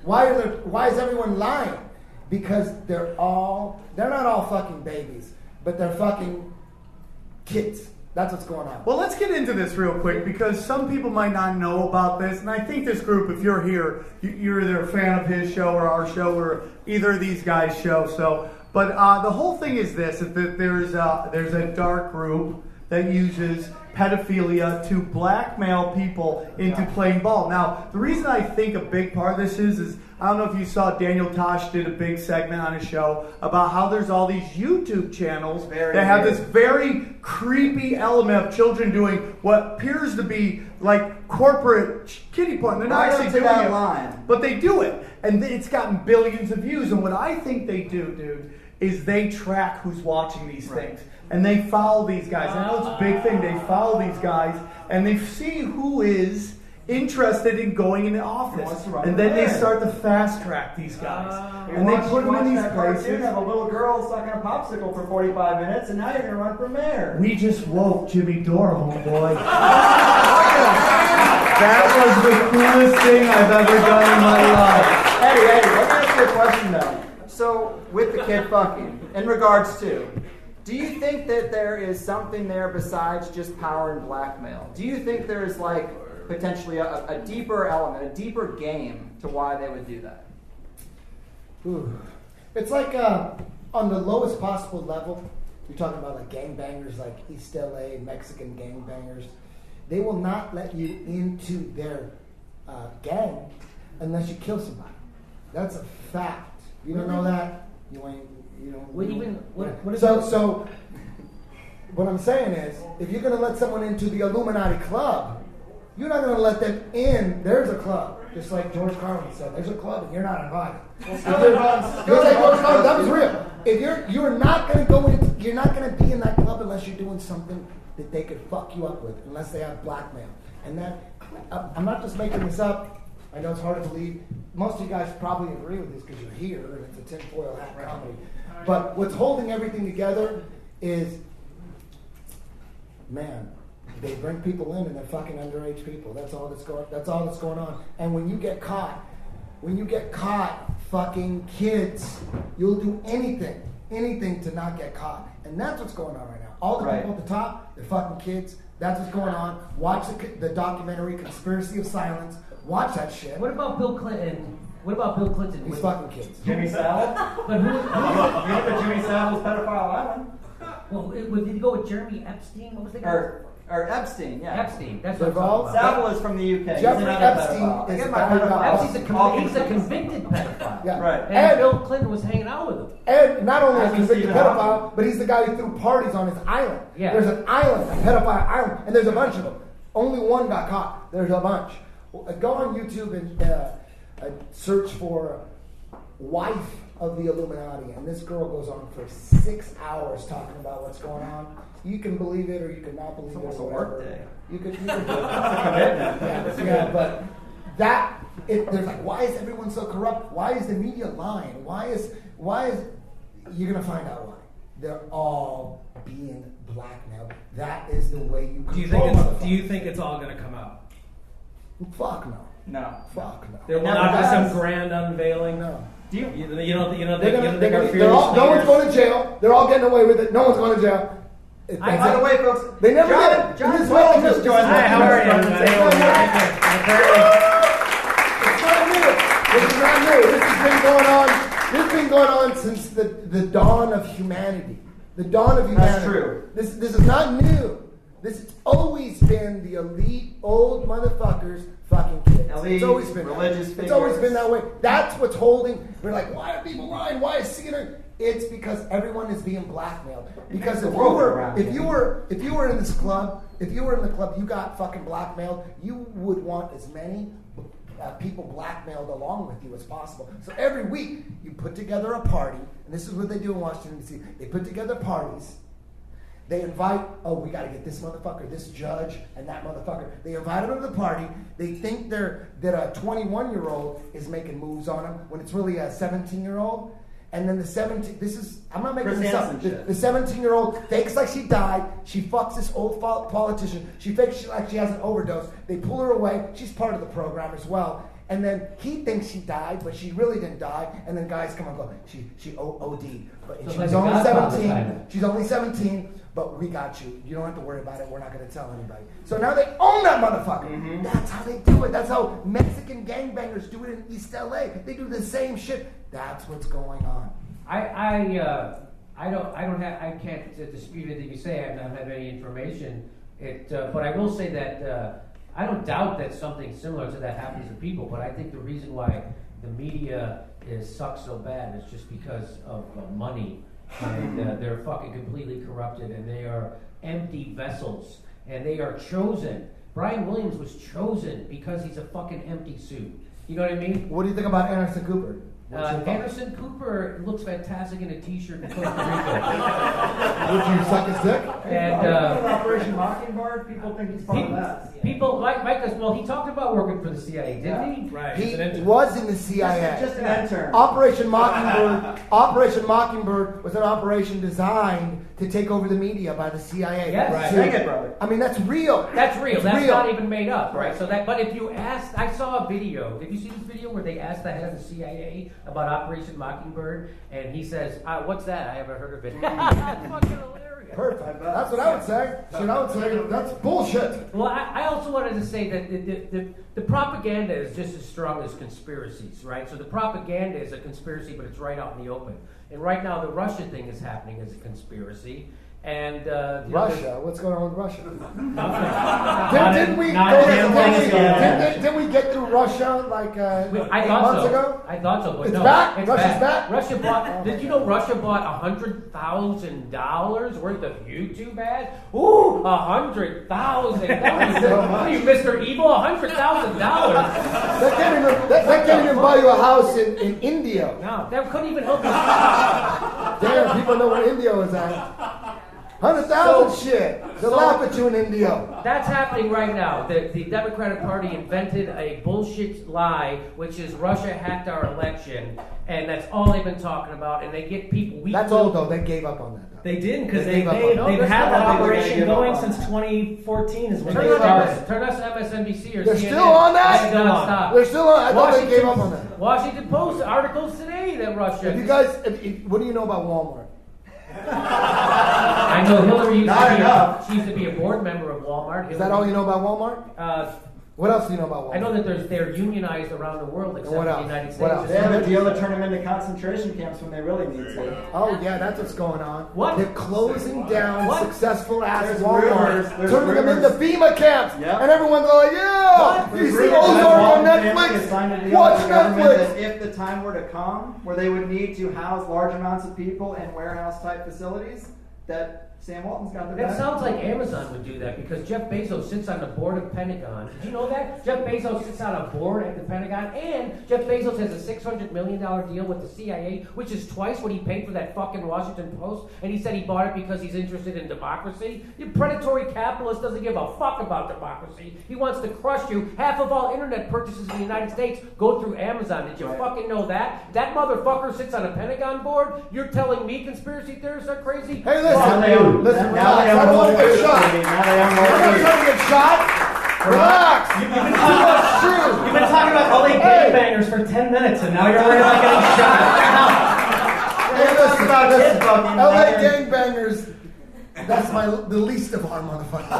Why is everyone lying? Because they're not all fucking babies, but they're fucking kids. That's what's going on. Well, let's get into this real quick because some people might not know about this, and I think this group, if you're here, you're either a fan of his show or our show or either of these guys' show. But the whole thing is this: is that there's a dark group that uses pedophilia to blackmail people into playing ball. Now, the reason I think a big part of this is I don't know if you saw Daniel Tosh did a big segment on his show about how there's all these YouTube channels that have this very creepy element of children doing what appears to be like corporate kiddie porn. They're not actually doing it, but they do it. And it's gotten billions of views. And what I think they do, dude, is they track who's watching these things. And they follow these guys. I know it's a big thing. They follow these guys, and they see who is interested in going into office. And then they start to fast track these guys. And they put them in these places. You have a little girl sucking a popsicle for 45 minutes, and now you're going to run for mayor. We just woke Jimmy Dore, homeboy. That was the coolest thing I've ever done in my life. Eddie, let me ask you a question, though. So, with the kid fucking, in regards to, do you think that there is something there besides just power and blackmail? Do you think there's like potentially a deeper element, a deeper game to why they would do that? It's like on the lowest possible level, you're talking about like gangbangers like East LA, Mexican gangbangers. They will not let you into their gang unless you kill somebody. That's a fact. You don't know that? You ain't. So what I'm saying is, if you're going to let someone into the Illuminati club, you're not going to let them in. There's a club, just like George Carlin said. There's a club, and you're not invited. Just like George Carlin, that was real. If you're not going to go in, you're not going to be in that club unless you're doing something that they could fuck you up with, unless they have blackmail. And that I'm not just making this up. I know it's hard to believe. Most of you guys probably agree with this because you're here, and it's a tinfoil hat comedy. But what's holding everything together is, man, they bring people in and they're fucking underage people. That's all that's going on. And when you get caught fucking kids, you'll do anything to not get caught. And that's what's going on right now. All the people at the top, they're fucking kids. That's what's going on. Watch the documentary Conspiracy of Silence. Watch that shit. What about Bill Clinton? He's fucking kids. Jimmy Savile? But who? You know that Jimmy Savile's pedophile island? Well, did he go with Jeremy Epstein? What was the guy? Or Epstein, yeah. Epstein. That's what I'm talking about. Savile is from the UK. Jeffrey Epstein is He's a convicted pedophile. Yeah. Right. And Bill Clinton was hanging out with him. And not only a convicted pedophile, but he's the guy who threw parties on his island. Yeah. There's an island, a pedophile island, and there's a bunch of them. Only one got caught. There's a bunch. Go on YouTube and a search for wife of the Illuminati, and this girl goes on for 6 hours talking about what's going on. You can believe it or you can not believe it. It's a work day. You could yeah, but there's like, why is everyone so corrupt? Why is the media lying? Why is you're gonna find out why. They're all being blackmailed. That is the way you control. Do you think it's all gonna come out? Fuck no. No. Fuck no. There will not be some grand unveiling. No. You don't think our they're all, no one's going to jail. They're all getting away with it. No one's going to jail. By the way, folks, they never John Will just joined us. Hi, how are you? This is not new. This has been going on. This has been going on since the dawn of humanity. The dawn of humanity. That's true. This is not new. This has always been the elite old motherfuckers fucking kids. Elite, it's always been religious that way. figures. It's always been that way. That's what's holding. We're like, why are people lying? Why is CNN? It's because everyone is being blackmailed. Because if you were in this club, if you were in the club, you got fucking blackmailed. You would want as many people blackmailed along with you as possible. So every week you put together a party, and this is what they do in Washington D.C. They put together parties. They invite, we got to get this motherfucker, this judge, and that motherfucker. They invite them to the party. They think that a 21-year-old is making moves on them when it's really a 17-year-old. And then I'm not making this up. The 17-year-old fakes like she died. She fucks this old politician. She fakes like she has an overdose. They pull her away. She's part of the program as well. And then he thinks she died, but she really didn't die. And then guys come and go, she OD'd. But she was only 17. She's only 17. But we got you. You don't have to worry about it. We're not going to tell anybody. So now they own that motherfucker. Mm-hmm. That's how they do it. That's how Mexican gangbangers do it in East LA. They do the same shit. That's what's going on. I can't dispute anything you say. I don't have any information. But I will say that I don't doubt that something similar to that happens to people. But I think the reason why the media sucks so bad is just because of money. And they're fucking completely corrupted, and they are empty vessels, and they are chosen. Brian Williams was chosen because he's a fucking empty suit. You know what I mean? What do you think about Anderson Cooper? Anderson Cooper looks fantastic in a t-shirt in Costa Rica. Would you suck his dick? And Operation Mockingbird, people think he's part of that. People like Mike, well, he talked about working for the CIA, didn't he? Right. He was in the CIA. Just an intern. Operation Mockingbird was an operation designed to take over the media by the CIA. Yes. Right. Dang it, brother. I mean, that's real. That's real. It's That's real. not even made up, right? So that, but if you ask, I saw a video. Did you see this video where they asked the head of the CIA about Operation Mockingbird, and he says, "What's that? I haven't heard of it." That's fucking hilarious. Perfect. That's what I would say. That's bullshit. Well, I also wanted to say that the propaganda is just as strong as conspiracies, right? So the propaganda is a conspiracy, but it's right out in the open. And right now, the Russia thing is happening as a conspiracy. And Russia, what's going on with Russia? Didn't we get through Russia like 8 months ago? I thought so, but it's no, back. it's Russia's back. Russia bought. Did you know Russia bought $100,000 worth of YouTube ads? Ooh, $100,000. What are you, Mr. Evil? $100,000. That can't even buy you a house in India. No, that couldn't even help you. Damn, people know where India is at. 100,000 shit. They'll laugh at you in India. That's happening right now. The Democratic Party invented a bullshit lie, which is Russia hacked our election, and that's all they've been talking about. And they get people. That's all though. They gave up on that. Though. They didn't because they've gave had that operation going since 2014 is when they started. Turn us to MSNBC or They're CNN. still on that. They're still on. I thought they gave up on that. Washington Post articles today that Russia. If you guys, what do you know about Walmart? I know Hillary used to be a board member of Walmart. Is that all you know about Walmart? What else do you know about Walmart? I know that they're unionized around the world except for the United States. What else? They have a deal to turn them into concentration camps when they really need to. Oh yeah, that's what's going on. What? They're closing down successful ass There's Walmart, rumors. turning them into FEMA camps, Yep. and everyone's all like, "Yeah, you see Ozark on Netflix? Watch Netflix." That if the time were to come where they would need to house large amounts of people in warehouse type facilities, that Sam Walton's got the That back. sounds like Amazon would do that because Jeff Bezos sits on the board of Pentagon. Did you know that? Jeff Bezos sits on a board at the Pentagon, and Jeff Bezos has a $600 million deal with the CIA, which is twice what he paid for that fucking Washington Post, and he said he bought it because he's interested in democracy. The predatory capitalist doesn't give a fuck about democracy. He wants to crush you. Half of all internet purchases in the United States go through Amazon. Did you fucking know that? That motherfucker sits on a Pentagon board? You're telling me conspirity theorists are crazy? Hey, listen. Listen, relax. I don't want to get shot. I'm not trying to get shot. Relax. You've been talking about LA gangbangers for 10 minutes, and now you're worried about getting shot. Hey, listen. LA gangbangers. That's the least of our motherfuckers.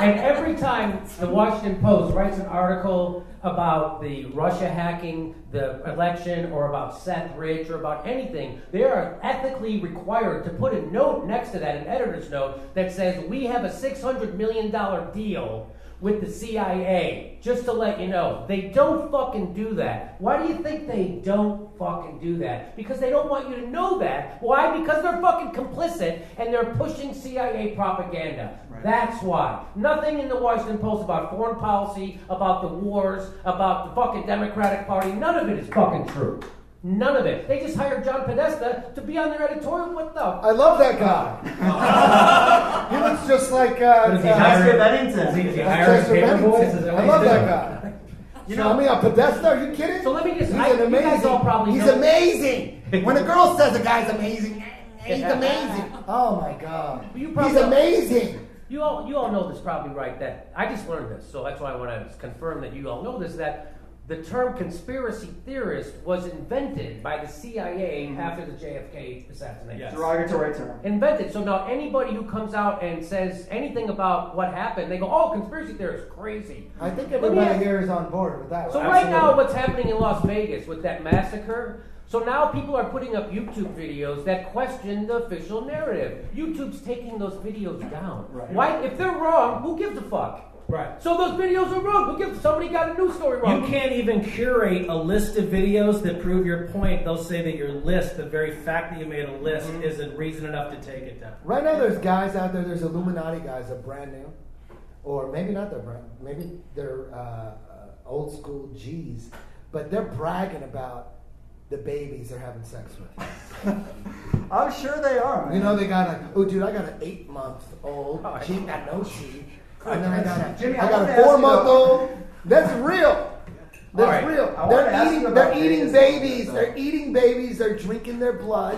And every time the Washington Post writes an article about the Russia hacking the election or about Seth Rich or about anything, they are ethically required to put a note next to that, an editor's note, that says, we have a $600 million deal with the CIA, just to let you know. They don't fucking do that. Why do you think they don't fucking do that? Because they don't want you to know that. Why? Because they're fucking complicit and they're pushing CIA propaganda. Right. That's why. Nothing in the Washington Post about foreign policy, about the wars, about the fucking Democratic Party. None of it is fucking true. None of it. They just hired John Podesta to be on their editorial. What the? I love that guy. He looks just like Chester Bennington. Is he hiring paper boys? I love that guy. You know, I mean, a Podesta? Are you kidding? So let me just. He's an amazing. You guys all probably He's know. amazing. When a girl says a guy's amazing, he's amazing. Oh my God. He's amazing. You all know this probably, right? That I just learned this, so that's why I want to confirm that you all know this. That the term conspiracy theorist was invented by the CIA after the JFK assassination. Yes. Derogatory term. Invented. So now anybody who comes out and says anything about what happened, they go, oh, conspiracy theorist, crazy. I think everybody here is on board with that. So right now what's happening in Las Vegas with that massacre, so now people are putting up YouTube videos that question the official narrative. YouTube's taking those videos down. Right. Why? If they're wrong, who gives a fuck? Right. So those videos are wrong. Somebody got a news story wrong. You can't even curate a list of videos that prove your point. They'll say that your list, the very fact that you made a list, isn't reason enough to take it down. Right now there's guys out there, there's Illuminati guys that are brand new. Or maybe not they're brand maybe they're old school G's. But they're bragging about the babies they're having sex with. I'm sure they are, man. You know, they got oh dude, I got an 8-month-old. She ain't got no teeth. And then I got a 4-month-old. That's real. That's real. They're eating babies. They're eating babies. They're drinking their blood.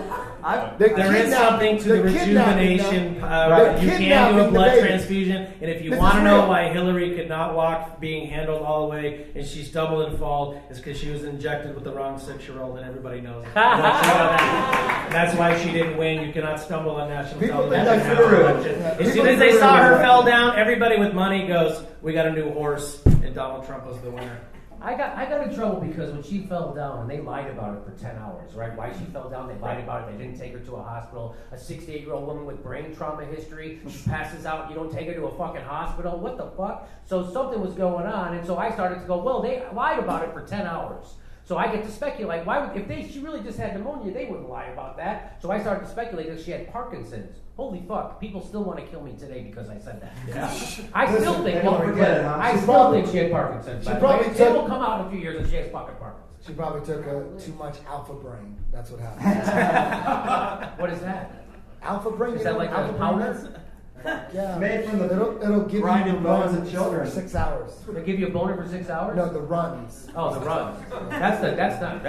There is something to the rejuvenation. You can do a blood transfusion. And if you want to know why Hillary could not walk being handled all the way and she stumbled and fall, it's because she was injected with the wrong 6-year-old, and everybody knows it. That's why she didn't win. You cannot stumble on national television. As soon as they saw her fell down, everybody with money goes, we got a new horse, and Donald Trump was the winner. I got in trouble because when she fell down, and they lied about it for 10 hours, right? Why she fell down, they lied about it. They didn't take her to a hospital. A 68-year-old woman with brain trauma history, she passes out. You don't take her to a fucking hospital. What the fuck? So something was going on, and so I started to go, well, they lied about it for 10 hours. So I get to speculate, why would, if she really just had pneumonia, they wouldn't lie about that. So I started to speculate that she had Parkinson's. Holy fuck, people still want to kill me today because I said that. Yeah. I still think she had Parkinson's. It will come out in a few years that she has fucking Parkinson's. She probably took too much Alpha Brain. That's what happened. What is that? Alpha Brain? Is that like a powder? Yeah. Made from the it'll give you the bones runs of children. for 6 hours. They give you a boner for 6 hours? No, the runs. Oh, the runs. That's not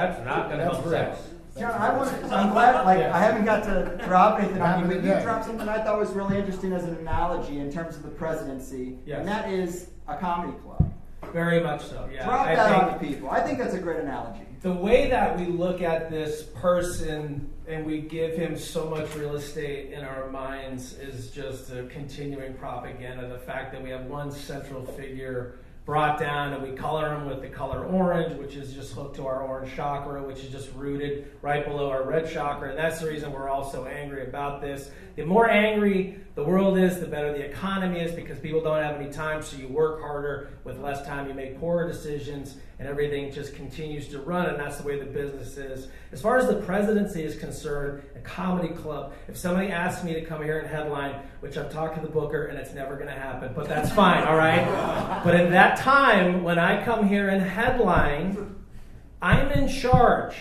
gonna help sex. John, I'm glad, I haven't got to drop anything on you, but you dropped something I thought was really interesting as an analogy in terms of the presidency, and that is a comedy club. Very much so, yeah. Drop that on the people. I think that's a great analogy. The way that we look at this person and we give him so much real estate in our minds is just a continuing propaganda. The fact that we have one central figure brought down, and we color them with the color orange, which is just hooked to our orange chakra, which is just rooted right below our red chakra. And that's the reason we're all so angry about this. The more angry the world is, the better the economy is, because people don't have any time, so you work harder. With less time, you make poorer decisions, and everything just continues to run, and that's the way the business is. As far as the presidency is concerned, a comedy club, if somebody asks me to come here and headline, which I've talked to the booker, and it's never going to happen, but that's fine, all right? But in that time, when I come here and headline, I'm in charge.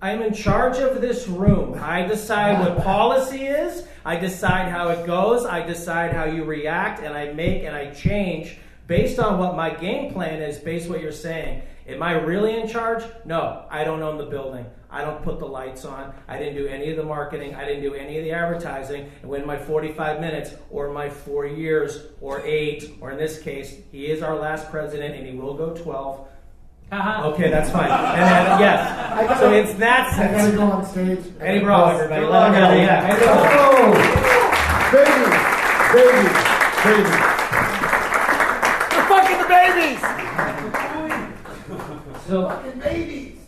I'm in charge of this room. I decide what policy is. I decide how it goes. I decide how you react, and I make and I change based on what my game plan is, based on what you're saying. Am I really in charge? No, I don't own the building. I don't put the lights on. I didn't do any of the marketing. I didn't do any of the advertising. And when my 45 minutes or my 4 years or 8, or in this case, he is our last president and he will go 12. Okay, that's fine. And then, yes. So it's that sense. I gotta go on stage. Eddie Brawl, everybody. Let him go. Yeah. Baby. We're fucking the babies. So, fucking babies.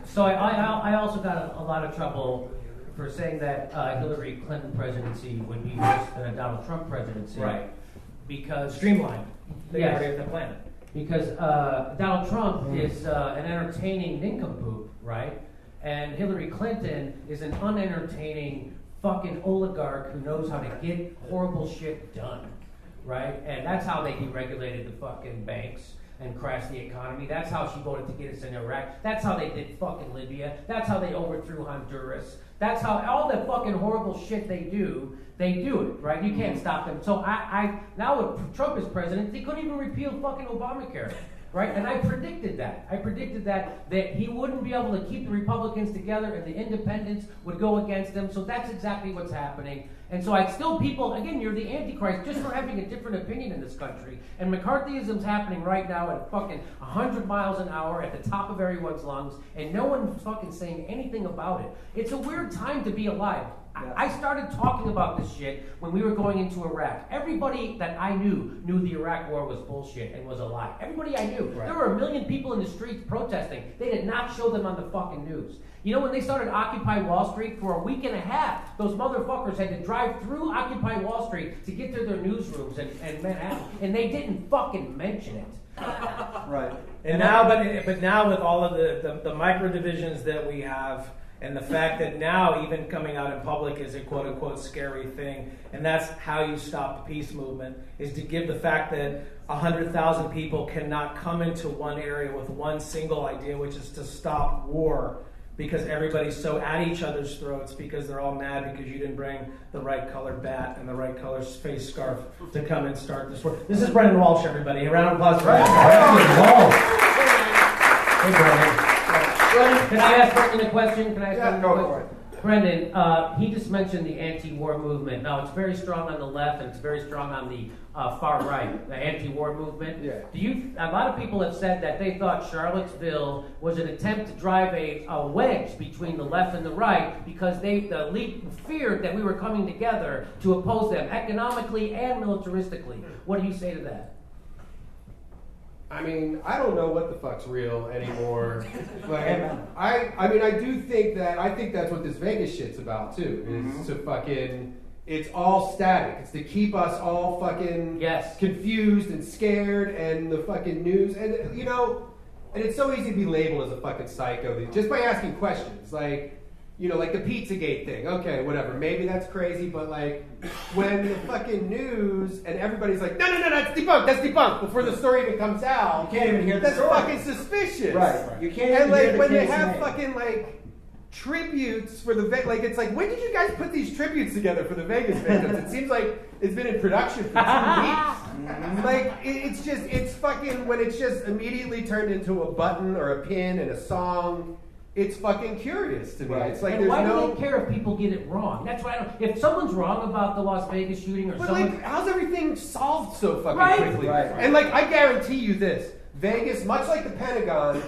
So I also got a lot of trouble for saying that Hillary Clinton presidency would be worse than a Donald Trump presidency. Right. Because streamlined. They yes, already have the plan. Because Donald Trump is an entertaining nincompoop, right? And Hillary Clinton is an unentertaining fucking oligarch who knows how to get horrible shit done, right? And that's how they deregulated the fucking banks and crashed the economy. That's how she voted to get us in Iraq. That's how they did fucking Libya. That's how they overthrew Honduras. That's how all the fucking horrible shit they do it, right? You can't stop them. So I now with Trump as president, they couldn't even repeal fucking Obamacare, right? And I predicted that. I predicted that he wouldn't be able to keep the Republicans together and the independents would go against them. So that's exactly what's happening. And so people, again, you're the Antichrist just for having a different opinion in this country. And McCarthyism's happening right now at fucking 100 miles an hour at the top of everyone's lungs, and no one's fucking saying anything about it. It's a weird time to be alive. I started talking about this shit when we were going into Iraq. Everybody that I knew the Iraq war was bullshit and was a lie. Everybody I knew. Right. There were 1 million people in the streets protesting. They did not show them on the fucking news. You know, when they started Occupy Wall Street, for a week and a half, those motherfuckers had to drive through Occupy Wall Street to get to their newsrooms and Manhattan, and they didn't fucking mention it. Right. And now, but now with all of the micro divisions that we have, and the fact that now even coming out in public is a quote-unquote scary thing, and that's how you stop the peace movement, is to give the fact that 100,000 people cannot come into one area with one single idea, which is to stop war, because everybody's so at each other's throats because they're all mad because you didn't bring the right colored bat and the right color face scarf to come and start this war. This is Brendan Walsh, everybody. A round of applause for Brendan Walsh. Hey, Brendan. Brendan, can I ask Brendan a question? Go for it. Brendan, he just mentioned the anti-war movement. Now, it's very strong on the left and it's very strong on the far right, the anti-war movement. Yeah. A lot of people have said that they thought Charlottesville was an attempt to drive a wedge between the left and the right because the elite feared that we were coming together to oppose them economically and militaristically. What do you say to that? I mean, I don't know what the fuck's real anymore. Like, I do think I think that's what this Vegas shit's about too. Is to fucking, it's all static. It's to keep us all fucking confused and scared, and the fucking news, and and it's so easy to be labeled as a fucking psycho just by asking questions, like. Like the Pizzagate thing. Okay, whatever. Maybe that's crazy, but like when the fucking news and everybody's like, no, that's debunked before the story even comes out. You can't even hear the story. That's fucking suspicious. Right. You can't even hear the when they case have made. fucking like tributes for the it's like, when did you guys put these tributes together for the Vegas victims? It seems like it's been in production for 2 weeks. Like it's fucking when it's just immediately turned into a button or a pin in a song. It's fucking curious to me. Right. It's like and there's why do they care if people get it wrong? That's why I don't. If someone's wrong about the Las Vegas shooting, how's everything solved so fucking quickly? Right. And I guarantee you this: Vegas, much like the Pentagon,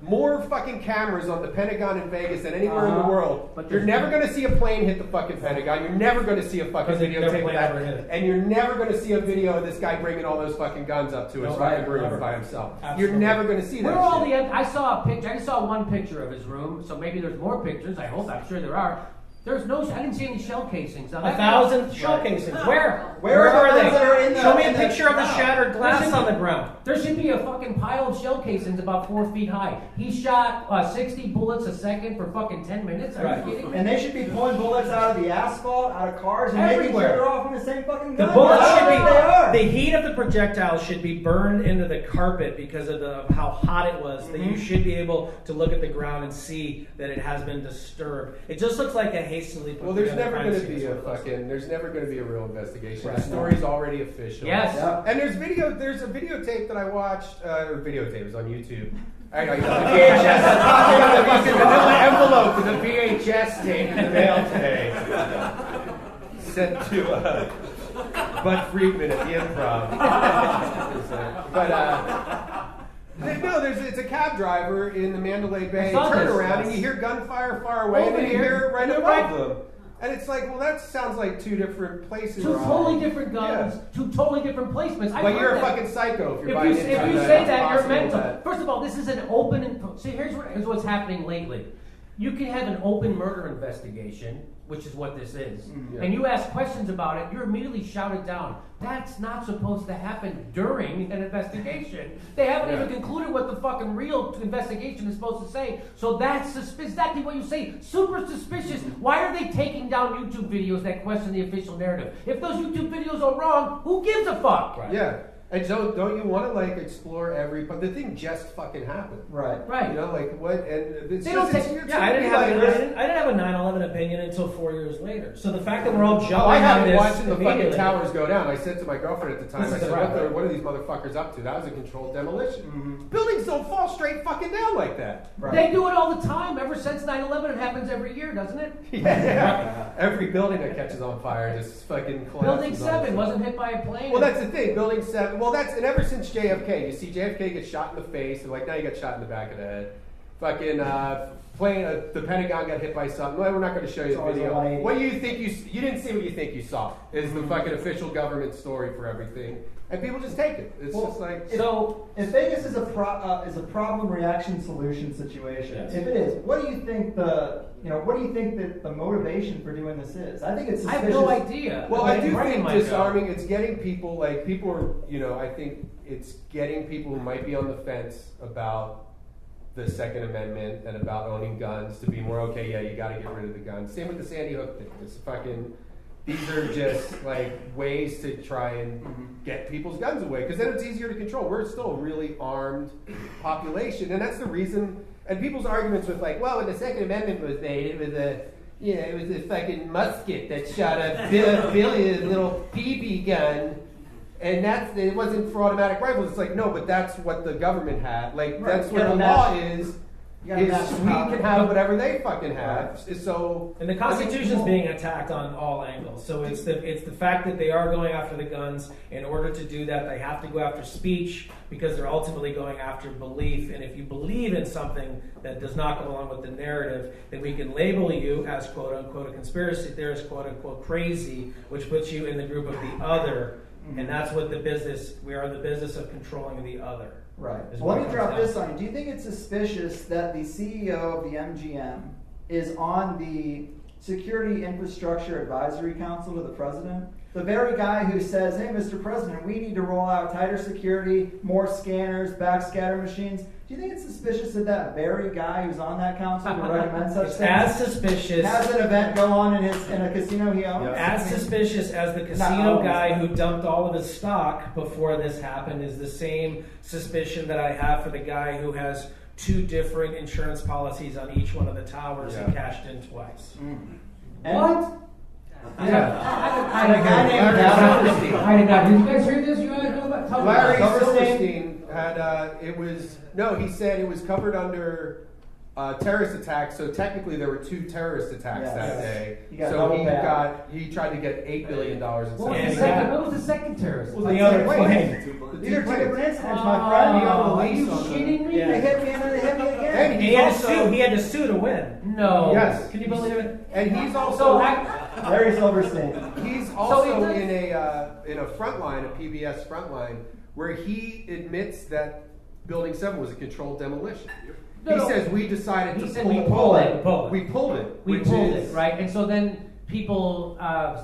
more fucking cameras on the Pentagon in Vegas than anywhere in the world. But you're never going to see a plane hit the fucking Pentagon. You're never going to see a fucking videotape of that. And you're never going to see a video of this guy bringing all those fucking guns up to his fucking room by himself. Absolutely. You're never going to see that. Where are all the? I saw a picture. I just saw one picture of his room. So maybe there's more pictures. I hope. I'm sure there are. There's no. I didn't see any shell casings. 1,000 shell casings. Where? Where are they? That Show me a picture of the shattered glass on the ground. There should be a fucking pile of shell casings about 4 feet high. He shot 60 bullets a second for fucking 10 minutes. Are you kidding me? And they should be pulling bullets out of the asphalt, out of cars, and making sure they're all from the same fucking gun. The bullets should be. The heat of the projectile should be burned into the carpet because of how hot it was. That you should be able to look at the ground and see that it has been disturbed. It just looks like a hastily put. Well, there's never going to be there's never going to be a real investigation. Right. The story's already official. Yes. Yep. And there's a videotape that I watched, videotape, it was on YouTube. I got the VHS. I got the vanilla envelope with the VHS tape in the mail today. Sent to Bud Friedman at the Improv. It's a cab driver in the Mandalay Bay. Turn around and you hear gunfire far away, and then you hear it right above them. And it's like, well, that sounds like two different places. Two totally different guns, two totally different placements. But you're a fucking psycho if you're buying into that. If you say that, you're mental. First of all, this is an open. See, here's what's happening lately. You can have an open murder investigation, which is what this is, and you ask questions about it, you're immediately shouted down. That's not supposed to happen during an investigation. They haven't even concluded what the fucking real investigation is supposed to say. So that's exactly what you say. Super suspicious. Why are they taking down YouTube videos that question the official narrative? If those YouTube videos are wrong, who gives a fuck? Right. Yeah. And so, don't you want to explore but the thing just fucking happened, right? You know, what? And it's I didn't have a 9/11 opinion until 4 years later. So the fact that we're all jumping I on haven't this watching the fucking towers go down. I said to my girlfriend at the time, I said, what are these motherfuckers up to? That was a controlled demolition. Buildings don't fall straight fucking down like that. Right. They do it all the time. Ever since 9/11, it happens every year, doesn't it? Yeah. Every building that catches on fire just fucking collapses. Building 7 wasn't hit by a plane. Well, that's the thing. Building 7. Well, and ever since JFK, you see JFK get shot in the face, and now you got shot in the back of the head. Fucking the Pentagon got hit by something. Well, we're not going to show you the video. What you think you didn't see what you think you saw is the fucking official government story for everything, and people just take it. It's just like if Vegas is a problem reaction solution situation, if it is, what do you think that the motivation for doing this is? I think it's suspicious. I have no idea. Well, I do think disarming. It's getting people people are I think it's getting people who might be on the fence about the Second Amendment and about owning guns to be more okay. Yeah, you got to get rid of the guns. Same with the Sandy Hook thing. These are just ways to try and get people's guns away, because then it's easier to control. We're still a really armed population, and that's the reason. And people's arguments with when the Second Amendment was made, it was a fucking musket that shot a billion little BB gun. And it wasn't for automatic rifles. It's no, but that's what the government had. That's what the law is. We can have whatever they fucking have. So, and the Constitution's being attacked on all angles. So it's the fact that they are going after the guns. In order to do that, they have to go after speech, because they're ultimately going after belief. And if you believe in something that does not go along with the narrative, then we can label you as quote unquote a conspiracy theorist, quote unquote crazy, which puts you in the group of the other. And that's what we are in the business of controlling the other. Right. Well, let me drop this on you. Do you think it's suspicious that the CEO of the MGM is on the Security Infrastructure Advisory Council to the president? The very guy who says, hey, Mr. President, we need to roll out tighter security, more scanners, backscatter machines. Do you think it's suspicious that very guy who's on that council would recommend such things? As suspicious. Has an event go on in a casino he owns? As suspicious as the casino guy who dumped all of his stock before this happened is the same suspicion that I have for the guy who has 2 different insurance policies on each one of the towers and cashed in twice. What? Yeah. Did you guys hear this? Larry Silverstein he said it was covered under terrorist attacks. So technically, there were 2 terrorist attacks that day. He tried to get $8 billion in what was the second terrorist? The other plane. These are 2 different incidents, my friend. Are you shitting me? They hit me and then they hit me again. And he had to sue to win. No. Yes. Can you believe it? And he's also Larry Silverstein. He's also in a front line, a PBS front line, where he admits that Building 7 was a controlled demolition. He says we decided to pull it. We pulled it. We pulled it, right? And so then people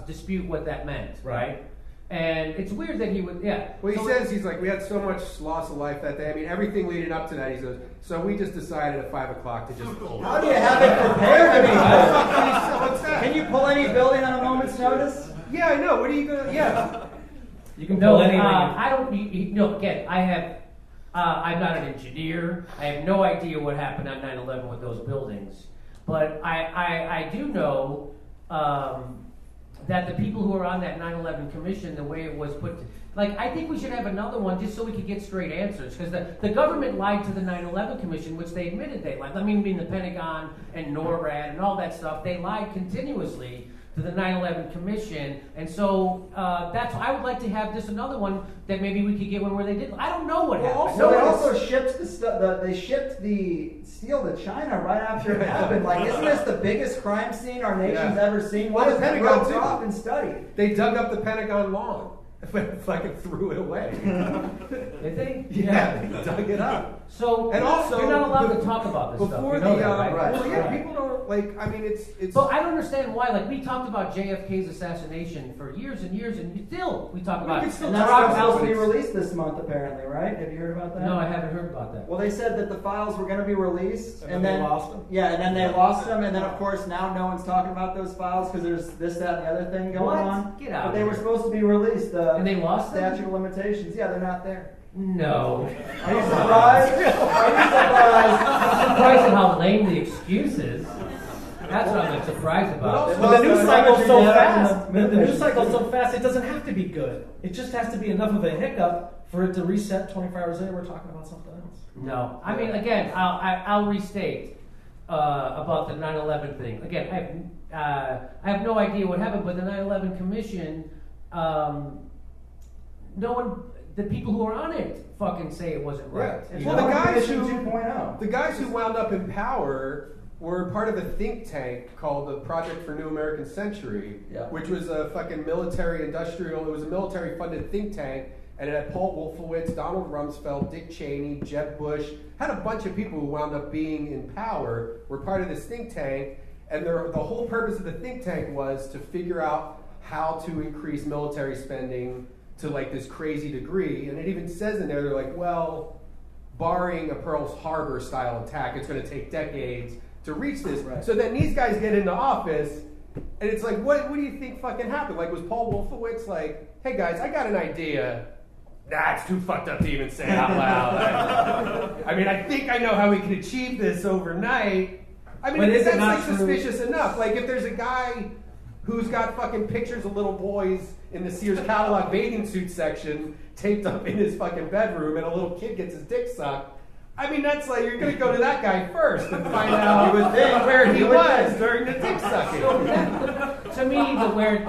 dispute what that meant, right? And it's weird that he would, Well, he says, he's like, we had so much loss of life that day. I mean, everything leading up to that, he says, so we just decided at 5 o'clock to just pull it. How do you have it prepared? What's that? Can you pull any building on a moment's notice? Yeah, I know. What are you going to, You can pull anything. I don't, again, I'm not an engineer. I have no idea what happened on 9/11 with those buildings. But I do know that the people who are on that 9/11 commission, the way it was put, I think we should have another one just so we could get straight answers. Because the government lied to the 9/11 commission, which they admitted they lied. I mean the Pentagon and NORAD and all that stuff, they lied continuously to the 9/11 commission. And so that's why I would like to have just another one that maybe we could get one where they did. I don't know what happened. No, they also shipped they shipped the steel to China right after it happened. Like, isn't this the biggest crime scene our nation's ever seen? What Well, is the the Pentagon Pentagon too. off and studied? They dug up the Pentagon lawn. Fucking threw it away. Did they? Yeah, they dug it up. So And also, you're not allowed to talk about this stuff. before You know the that, right? well, yeah, people don't I mean, it's. But I don't understand why. Like, we talked about JFK's assassination for years and years, and still we talk about it. And that's supposed to be released this month, apparently, right? Have you heard about that? No, I haven't heard about that. Well, they said that the files were going to be released, And then they lost them? Yeah, and then they lost them, and then of course now no one's talking about those files because there's this, that, and the other thing going What? on. Get out But of they were here. supposed to be released. And they lost them? statute of limitations. Yeah, they're not there. No. Are you surprised? Are you surprised? I'm surprised at how lame the excuse is. That's what I'm surprised about. But the news cycle's so fast. The news cycle's so fast, it doesn't have to be good. It just has to be enough of a hiccup for it to reset 24 hours later. We're talking about something else. No. I mean, again, I'll restate about the 9/11 thing. Again, I have no idea what happened, but the 9/11 commission, no one, the people who are on it fucking say it wasn't right. Yeah. It's Well, not the guys Commission who 2.0. the guys who wound up in power were part of a think tank called the Project for New American Century, which was a fucking military-industrial. It was a military-funded think tank, and it had Paul Wolfowitz, Donald Rumsfeld, Dick Cheney, Jeb Bush, had a bunch of people who wound up being in power, were part of this think tank, and the whole purpose of the think tank was to figure out how to increase military spending to like this crazy degree. And it even says in there, they're like, well, barring a Pearl Harbor style attack, it's going to take decades to reach this. Right. So then these guys get into office, and it's like, what do you think fucking happened? Like, was Paul Wolfowitz like, hey guys, I got an idea. Nah, it's too fucked up to even say out loud. I mean, I think I know how we can achieve this overnight. I mean, that's like suspicious enough. Like, if there's a guy who's got fucking pictures of little boys in the Sears catalog bathing suit section taped up in his fucking bedroom, and a little kid gets his dick sucked, I mean, that's like, you're going to go to that guy first and find out where he was during the dick sucking. To me, the weird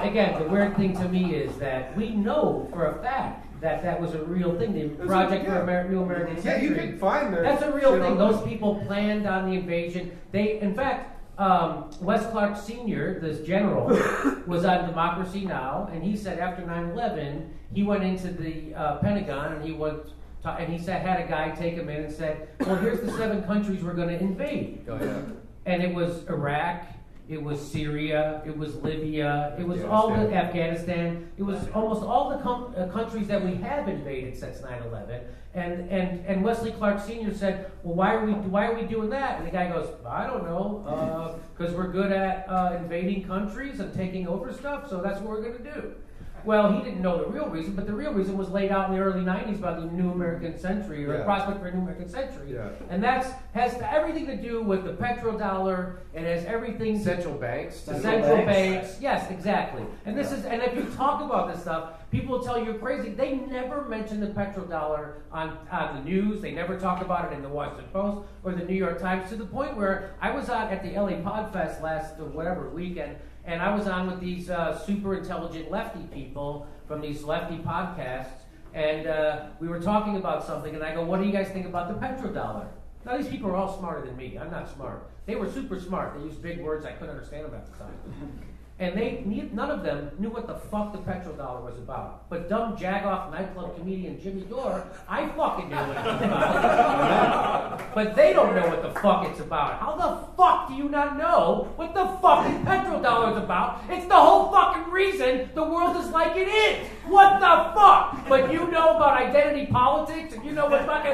thing to me is that we know for a fact that was a real thing. The Project for New American Century. Yeah, you can find their That's a real shit thing. on Those people planned on the invasion. In fact, Wes Clark Sr., this general, was on Democracy Now!, and he said after 9/11, he went into the Pentagon and he had a guy take him in and said, well, here's the 7 countries we're going to invade. Oh, yeah. And it was Iraq, it was Syria, it was Libya, it was all the Afghanistan, it was almost all the countries that we have invaded since 9/11. And Wesley Clark Sr. said, well, why are we doing that? And the guy goes, I don't know, because we're good at invading countries and taking over stuff, so that's what we're going to do. Well, he didn't know the real reason, but the real reason was laid out in the early 90s by the New American Century, or the Prospect for a New American Century. Yeah. And has everything to do with the petrodollar. It has everything. Central banks. Central banks. Yes, exactly. And and if you talk about this stuff, people will tell you you're crazy. They never mention the petrodollar on the news. They never talk about it in the Washington Post or the New York Times, to the point where I was on at the LA Podfest last weekend, and I was on with these super intelligent lefty people from these lefty podcasts, and we were talking about something, and I go, what do you guys think about the petrodollar? Now these people are all smarter than me. I'm not smart. They were super smart. They used big words I couldn't understand them at the time. And none of them knew what the fuck the petrodollar was about. But dumb jagoff nightclub comedian Jimmy Dore, I fucking knew what it was about. But they don't know what the fuck it's about. How the fuck do you not know what the fucking petrodollar is about? It's the whole fucking reason the world is like it is. What the fuck? But you know about identity politics, and you know what the fuck?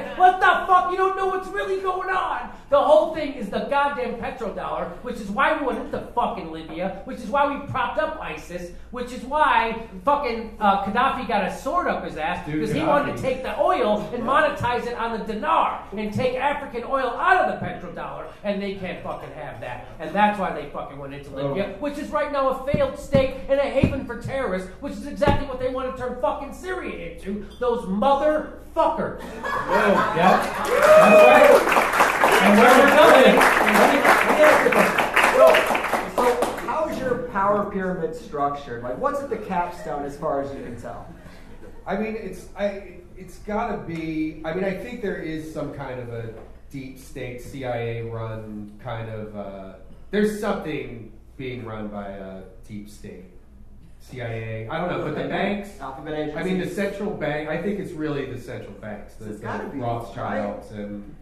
You don't know what's really going on. The whole thing is the goddamn petrodollar, which is why we went into fucking Libya, which is why we propped up ISIS, which is why fucking Gaddafi got a sword up his ass, because he wanted to take the oil and monetize it on the dinar and take African oil out of the petrodollar, and they can't fucking have that. And that's why they fucking went into Libya, which is right now a failed state and a haven for terrorists, which is exactly what they want to turn fucking Syria into. Those motherfuckers. Yeah. That's right. And where we're going. So how is your power pyramid structured? Like, what's at the capstone as far as you can tell? I mean, it's got to be. I mean, I think there is some kind of a deep state CIA-run kind of. There's something being run by a deep state CIA. I don't know, but the banks. Alphabet agencies. I mean, the central bank. I think it's really the central banks, the Rothschilds, and.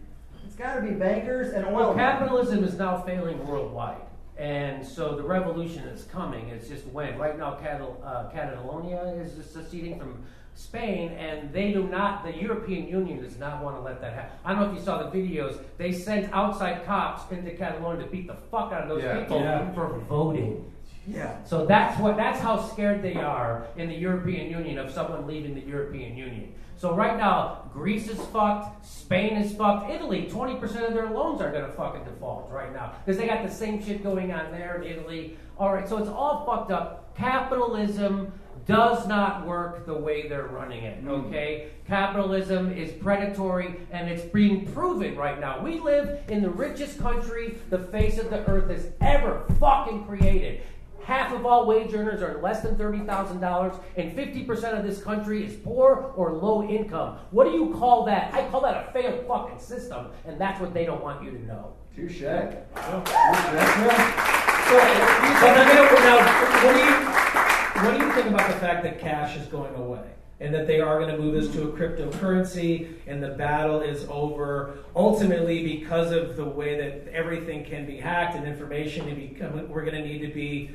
It's got to be bankers and oil. Well, capitalism is now failing worldwide. And so the revolution is coming. It's just when. Right now, Catalonia is seceding from Spain, and they do not, the European Union does not want to let that happen. I don't know if you saw the videos. They sent outside cops into Catalonia to beat the fuck out of those people for voting. Yeah. So that's how scared they are in the European Union of someone leaving the European Union. So right now, Greece is fucked, Spain is fucked, Italy, 20% of their loans are gonna fucking default right now. Because they got the same shit going on there in Italy. Alright, so it's all fucked up. Capitalism does not work the way they're running it, okay? Capitalism is predatory, and it's being proven right now. We live in the richest country the face of the earth has ever fucking created. Half of all wage earners are less than $30,000, and 50% of this country is poor or low income. What do you call that? I call that a failed fucking system, and that's what they don't want you to know. Touche. What do you think about the fact that cash is going away? And that they are going to move us to a cryptocurrency, and the battle is over ultimately because of the way that everything can be hacked and information we're going to need to be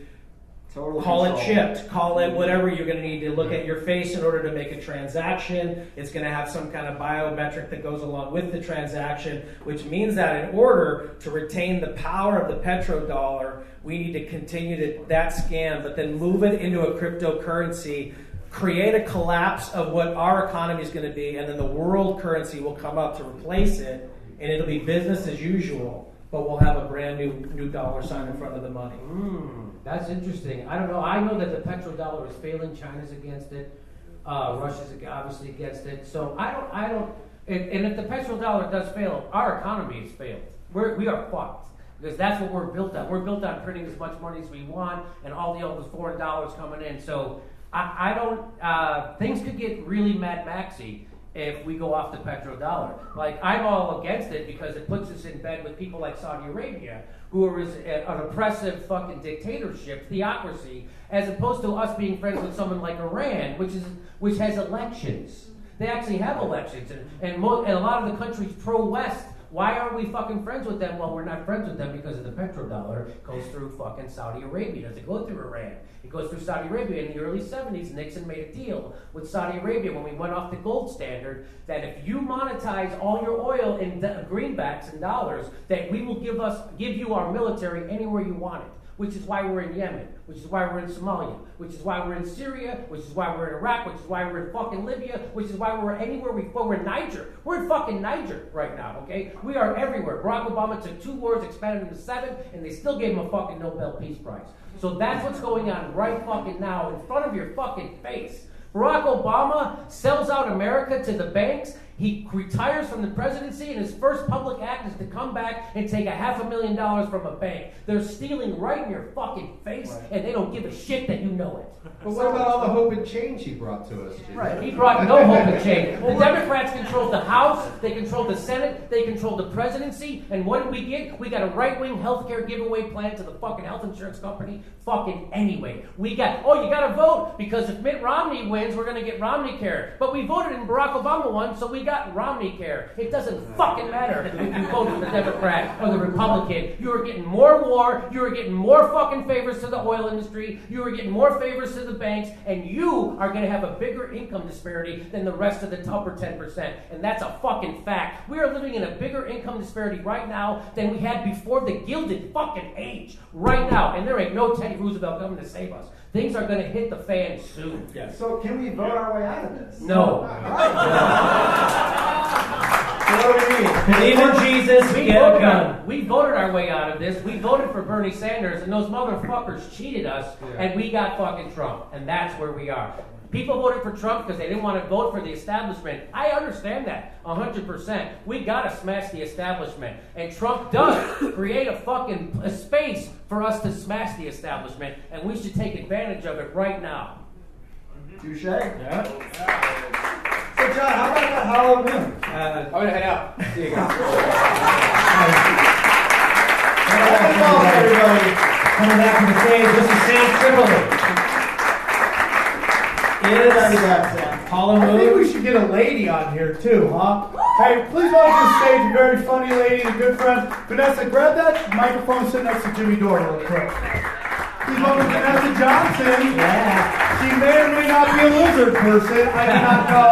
call it chipped, call it whatever. You're going to need to look at your face in order to make a transaction. It's going to have some kind of biometric that goes along with the transaction, which means that in order to retain the power of the petrodollar, we need to continue that scam, but then move it into a cryptocurrency, create a collapse of what our economy is going to be, and then the world currency will come up to replace it, and it'll be business as usual, but we'll have a brand new dollar sign in front of the money. That's interesting. I don't know. I know that the petrodollar is failing. China's against it. Russia's obviously against it. So I don't. And if the petrodollar does fail, our economy has failed. We are fucked. Because that's what we're built on. We're built on printing as much money as we want, and all those foreign dollars coming in. So I don't. Things could get really Mad Maxy if we go off the petrodollar. Like, I'm all against it because it puts us in bed with people like Saudi Arabia, who are an oppressive fucking dictatorship, theocracy, as opposed to us being friends with someone like Iran, which has elections. They actually have elections, and a lot of the countries pro-West. Why aren't we fucking friends with them? Well, we're not friends with them because of the petrodollar. It goes through fucking Saudi Arabia. Does it go through Iran? It goes through Saudi Arabia. In the early 70s, Nixon made a deal with Saudi Arabia when we went off the gold standard that if you monetize all your oil in greenbacks and dollars, that we will give you our military anywhere you want it. Which is why we're in Yemen, which is why we're in Somalia, which is why we're in Syria, which is why we're in Iraq, which is why we're in fucking Libya, which is why we're anywhere we're in Niger. We're in fucking Niger right now, okay? We are everywhere. Barack Obama took 2 wars, expanded them to 7, and they still gave him a fucking Nobel Peace Prize. So that's what's going on right fucking now in front of your fucking face. Barack Obama sells out America to the banks. He retires from the presidency, and his first public act is to come back and take $500,000 from a bank. They're stealing right in your fucking face, and they don't give a shit that you know it. But what about all the hope and change he brought to us? Right. He brought no hope and change. The Democrats controlled the House, they controlled the Senate, they controlled the presidency, and what did we get? We got a right-wing healthcare giveaway plan to the fucking health insurance company fucking anyway. We got, you gotta vote, because if Mitt Romney wins, we're gonna get Romney Care. But we voted and Barack Obama won, so we got Romney Care. It doesn't fucking matter if you vote for the Democrat or the Republican. You are getting more war, you are getting more fucking favors to the oil industry, you are getting more favors to the banks, and you are going to have a bigger income disparity than the rest of the upper 10%. And that's a fucking fact. We are living in a bigger income disparity right now than we had before the Gilded fucking Age. Right now. And there ain't no Teddy Roosevelt coming to save us. Things are going to hit the fan soon. Yes. So can we vote our way out of this? No. What do we mean? Believe in Jesus, we get a gun. We voted our way out of this. We voted for Bernie Sanders, and those motherfuckers cheated us, and we got fucking Trump. And that's where we are. People voted for Trump because they didn't want to vote for the establishment. I understand that 100%. We got to smash the establishment. And Trump does create a space for us to smash the establishment, and we should take advantage of it right now. Touche. Yeah. So, John, how about that hollow moon? I'm going to head out. See you guys. Everybody. Coming back to the stage, this is Sam Tripoli. I think we should get a lady on here too, huh? Hey, please welcome to the stage a very funny lady and a good friend. Vanessa, grab that microphone sitting next to Jimmy Dore real quick. Please welcome Vanessa Johnson. Yeah. She may or may not be a lizard person. I do not know.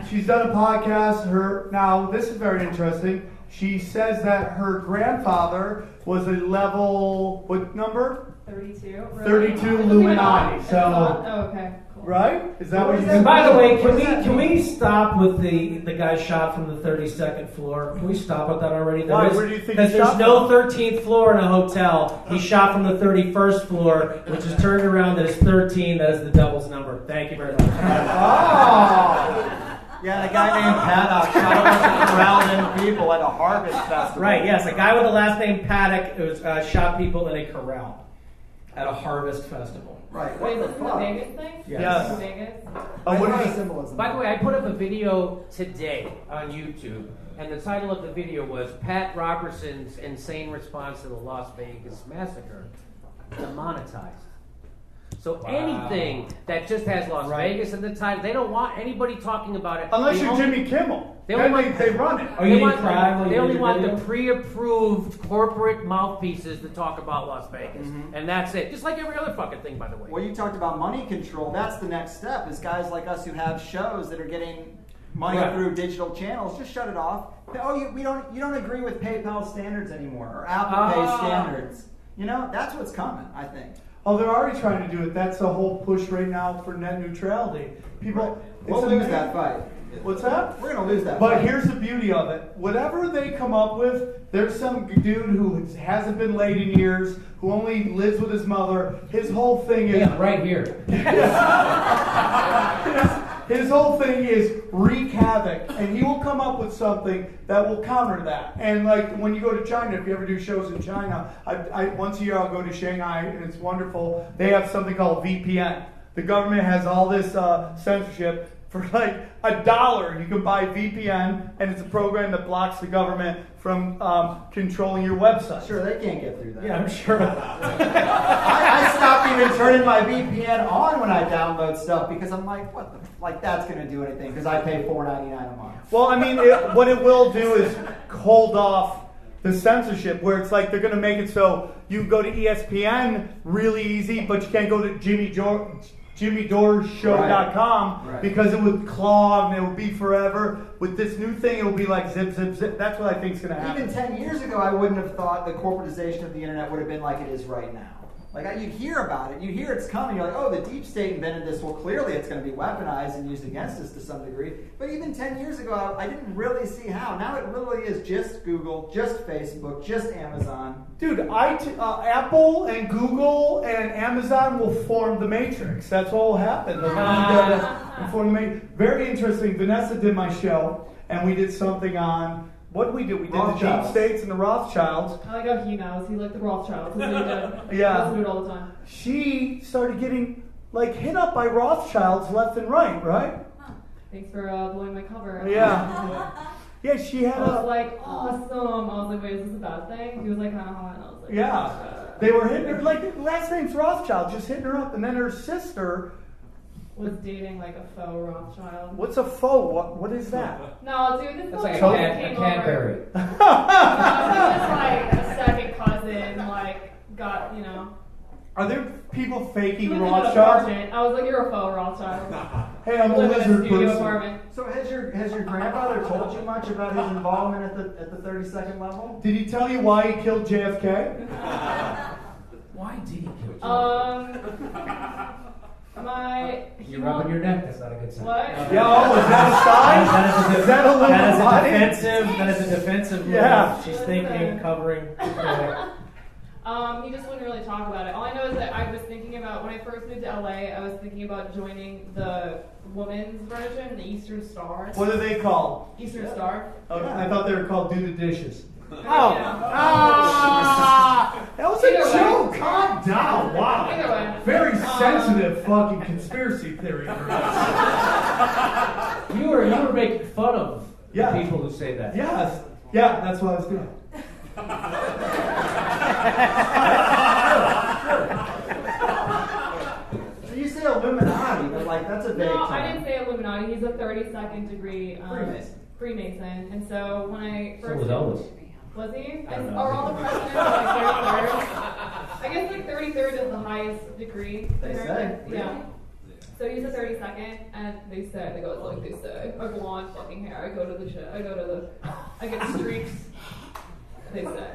She's done a podcast. Now this is very interesting. She says that her grandfather was a level, what number? 32. 32 Illuminati. So, oh, okay. Cool. Right? Is that what you said? And by the way, can we stop with the guy shot from the 32nd floor? Can we stop with that already? Why? Where do you think? Because there's no 13th floor in a hotel. He shot from the 31st floor, which is turned around as 13. That is the devil's number. Thank you very much. Oh. Yeah, the guy named Paddock shot a bunch of corralled people at a harvest festival. Right, yes. A guy with the last name Paddock shot people in a corral at a harvest festival. Right. Wait, is this the Vegas thing? Yes. Vegas? What is the symbolism? By the way, I put up a video today on YouTube, and the title of the video was Pat Robertson's insane response to the Las Vegas massacre demonetized. So anything that just has Las Vegas in the title, they don't want anybody talking about it. Unless you're Jimmy Kimmel. They run it. They only want the pre-approved corporate mouthpieces to talk about Las Vegas. Mm-hmm. And that's it. Just like every other fucking thing, by the way. Well, you talked about money control. That's the next step, is guys like us who have shows that are getting money through digital channels. Just shut it off. Oh, you don't agree with PayPal standards anymore, or Apple Pay standards. You know, that's what's coming, I think. Oh, they're already trying to do it. That's the whole push right now for net neutrality. People, we'll lose that fight. What's that? We're going to lose that But fight. here's the beauty of it. Whatever they come up with, there's some dude who hasn't been laid in years, who only lives with his mother. His whole thing is... Yeah, right here. His whole thing is wreak havoc, and he will come up with something that will counter that. And like when you go to China, if you ever do shows in China, I once a year I'll go to Shanghai, and it's wonderful. They have something called VPN. The government has all this censorship. For like $1, you can buy VPN, and it's a program that blocks the government from controlling your website. Sure, they can't get through that. Yeah, I'm sure. I stopped even turning my VPN on when I download stuff because I'm like, what the that's going to do anything because I pay $4.99 a month. Well, I mean, what it will do is hold off the censorship, where it's like they're going to make it so you can go to ESPN really easy, but you can't go to JimmyDoreShow.com because it would clog and it would be forever. With this new thing, it will be like zip, zip, zip. That's what I think is going to happen. Even 10 years ago, I wouldn't have thought the corporatization of the internet would have been like it is right now. Like, you'd hear about it. You hear it's coming. You're like, oh, the deep state invented this. Well, clearly it's going to be weaponized and used against us to some degree. But even 10 years ago, I didn't really see how. Now it literally is just Google, just Facebook, just Amazon. Dude, Apple and Google and Amazon will form the Matrix. That's what will happen. They'll form the Matrix. Very interesting. Vanessa did my show, and we did something on... What did we do? We did the deep states and the Rothschilds. I like how he knows. He liked the Rothschilds. He's really good. Yeah. He listens to it all the time. She started getting hit up by Rothschilds left and right? Thanks for blowing my cover. Yeah. Yeah, she had I was like, awesome. I was like, wait, is this a bad thing? He was like, kind of hot. And I was like, yeah. They were hitting her, last name's Rothschild, just hitting her up. And then her sister... was dating like a faux Rothschild. What's a faux? What is that? No, dude, this is like a Cadbury. He was like a second cousin, got, Are there people faking He was in an Rothschild? apartment. I was like, you're a faux Rothschild. Hey, I'm a Live in lizard studio person. apartment. So has your grandfather told you much about his involvement at the 32nd level? Did he tell you why he killed JFK? Why did he kill JFK? You're rubbing your neck. That's not a good sign. What? Yeah, is that a sign? Is that a little That is a defensive move. Yeah. She's thinking, covering. He just wouldn't really talk about it. All I know is that I was thinking about, when I first moved to LA, I was thinking about joining the women's version, the Eastern Star. What are they called? Eastern Star. Oh, I thought they were called Do the Dishes. That was a joke. Calm down. Wow. Either way. Very sensitive fucking conspiracy theory. You were making fun of Yeah. people who say that. Yes. Yeah, that's what I was doing. So you say Illuminati, but that's a vague No, term. I didn't say Illuminati. He's a 32nd degree Freemason. Freemason. And so when I So first... was Elvis. Was he? I don't know. Are all the presidents like 33rd? I guess 33rd is the highest degree. They say. Yeah. So he's a 32nd, and they go, it's like they say, I blonde fucking hair. I get streaks. They say.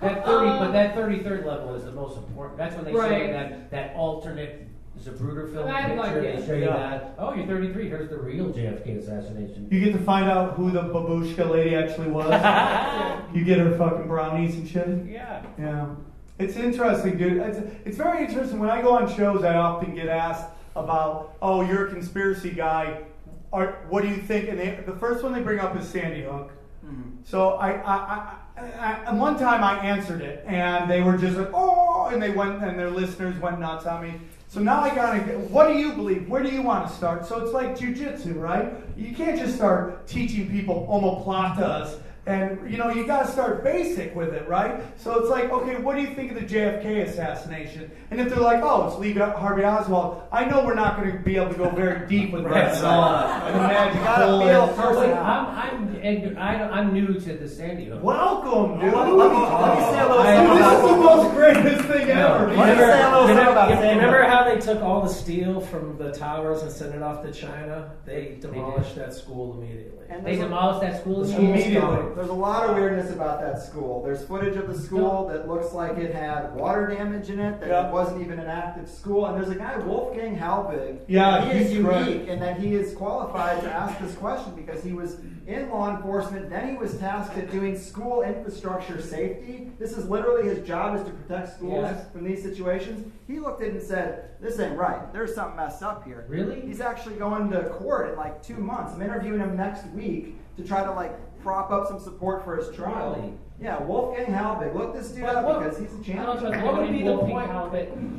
That 30, but that 33rd level is the most important. That's when they show Right. you that alternate Zapruder film I have no picture. idea. They show you Yeah. that. Oh, you're 33. Here's the real JFK assassination. You get to find out who the babushka lady actually was. You get her fucking brownies and shit. Yeah. Yeah. It's interesting, dude. It's very interesting. When I go on shows, I often get asked about, oh, you're a conspiracy guy. What do you think? And the first one they bring up is Sandy Hook. Mm-hmm. So I one time I answered it, and they were just like, oh, and they went, and their listeners went nuts on me. So now I gotta get, what do you believe? Where do you want to start? So it's like jujitsu, right? You can't just start teaching people omoplatas. And, you got to start basic with it, right? So it's like, okay, what do you think of the JFK assassination? And if they're like, oh, it's Lee Harvey Oswald, I know we're not going to be able to go very deep with that at all. I'm new to the Sandy Hook. Welcome, dude. Let me say a little This is the most greatest thing ever. Remember how they took all the steel from the towers and sent it off to China? They demolished that school immediately. And They demolished that school immediately. There's a lot of weirdness about that school. There's footage of the school that looks like it had water damage in it, that it wasn't even an active school. And there's a guy, Wolfgang Halbig. Yeah, he is he's unique great. in that he is qualified to ask this question because he was in law enforcement. Then he was tasked at doing school infrastructure safety. This is literally his job, is to protect schools from these situations. He looked at it and said, this ain't right. There's something messed up here. Really? He's actually going to court in 2 months. I'm interviewing him next week to try to prop up some support for his trial. Really? Yeah, Wolfgang Halbig. Look this dude up because he's a champion. What would be the point?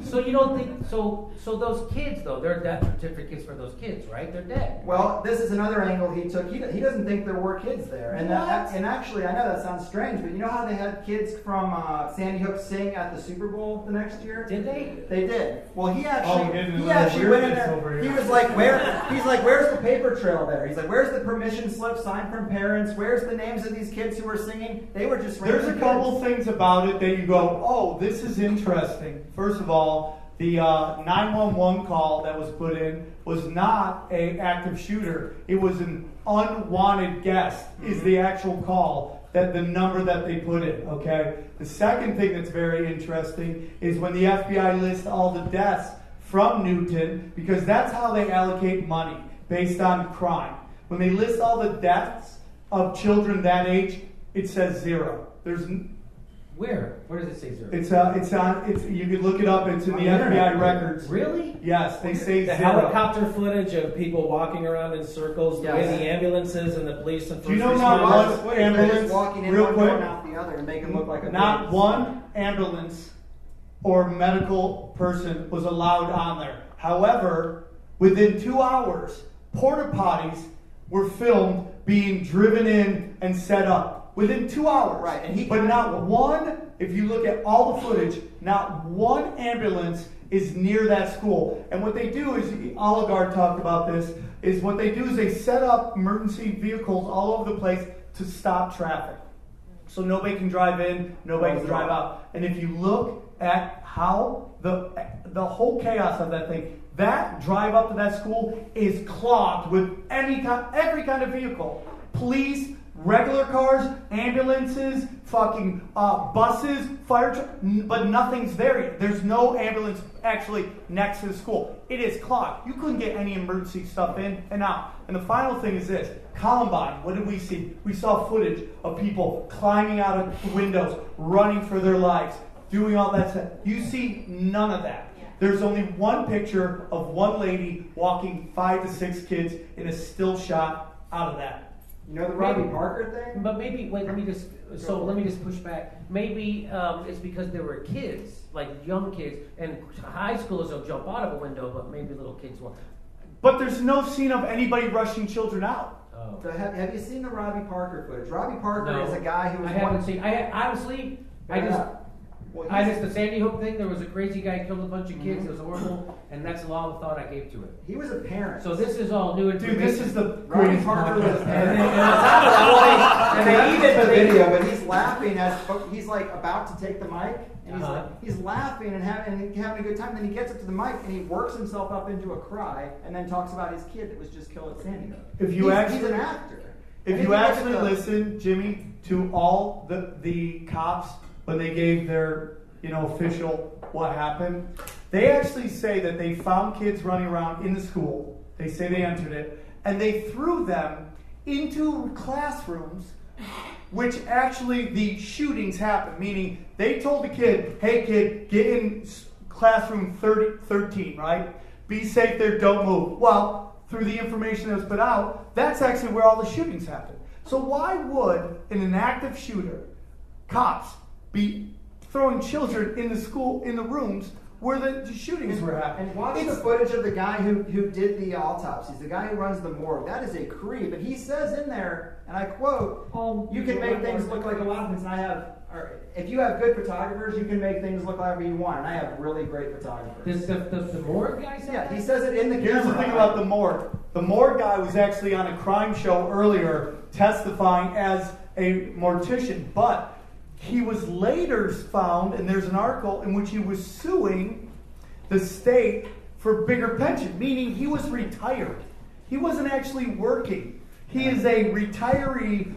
So you don't think so those kids though, their death certificates for those kids, right? They're dead. Well, this is another angle he took. He doesn't think there were kids there, and actually, I know that sounds strange, but you know how they had kids from Sandy Hook sing at the Super Bowl the next year? Did they? They did. Well, he actually went went in there. He was like, where's the paper trail there? He's like, where's the permission slip signed from parents? Where's the names of these kids who were singing? They were just There's a couple things about it that you go, oh, this is interesting. First of all, the 911 call that was put in was not an active shooter. It was an unwanted guest is the actual call. that the number that they put in, okay? The second thing that's very interesting is when the FBI lists all the deaths from Newton, because that's how they allocate money, based on crime. When they list all the deaths of children that age, it says 0. There's Where does it say 0? It's you can look it up. It's in the FBI records. Really? Yes, they say the 0. helicopter footage of people walking around in circles, the way the ambulances and the police and first Do you know not one ambulance, walking in real one quick, door and out the other and make them look like a not baby. one ambulance or medical person was allowed on there. However, within 2 hours, porta potties were filmed being driven in and set up. Within 2 hours. Right, but not one, if you look at all the footage, not one ambulance is near that school. And what they do is, Oligar talked about this, is what they do is they set up emergency vehicles all over the place to stop traffic. So nobody can drive in, nobody can drive out. And if you look at how the whole chaos of that thing, that drive up to that school is clogged with every kind of vehicle. Police, regular cars, ambulances, fucking buses, fire trucks, but nothing's there yet. There's no ambulance actually next to the school. It is clogged. You couldn't get any emergency stuff in and out. And the final thing is this. Columbine, what did we see? We saw footage of people climbing out of windows, running for their lives, doing all that stuff. You see none of that. There's only one picture of one lady walking 5 to 6 kids in a still shot out of that. You know the Robbie Parker thing? But maybe, wait, let me just push back. Maybe it's because there were kids, like young kids, and high schoolers will jump out of a window, but maybe little kids won't. But there's no scene of anybody rushing children out. Oh. So have you seen the Robbie Parker footage? Robbie Parker No, is a guy who was I haven't seen. Honestly, the Sandy Hook thing. There was a crazy guy killed a bunch of kids. It was horrible, and that's all the thought I gave to it. He was a parent. So this is all new information. Dude, this is the Robbie greatest Parker podcast. was a parent. And they edit the video, but he's laughing as he's like about to take the mic, and he's laughing and having a good time. Then he gets up to the mic and he works himself up into a cry, and then talks about his kid that was just killed at Sandy Hook. He's an actor. If you actually listen, Jimmy, to all the cops when they gave their official what happened, they actually say that they found kids running around in the school. They say they entered it, and they threw them into classrooms, which actually the shootings happened. Meaning they told the kid, "Hey kid, get in classroom 13, right? Be safe there, don't move." Well, through the information that was put out, that's actually where all the shootings happened. So why would, in an active shooter, cops be throwing children in the school, in the rooms where the shootings were happening? And watch the footage of the guy who did the autopsies, the guy who runs the morgue. That is a creep. And he says in there, and I quote, you can make things look like a lot of things. And if you have good photographers, you can make things look however you want. And I have really great photographers. The morgue guy said that? He says it in the camera. Here's the thing about the morgue. The morgue guy was actually on a crime show earlier testifying as a mortician, but he was later found, and there's an article in which he was suing the state for bigger pension, meaning he was retired. He wasn't actually working. He is a retiree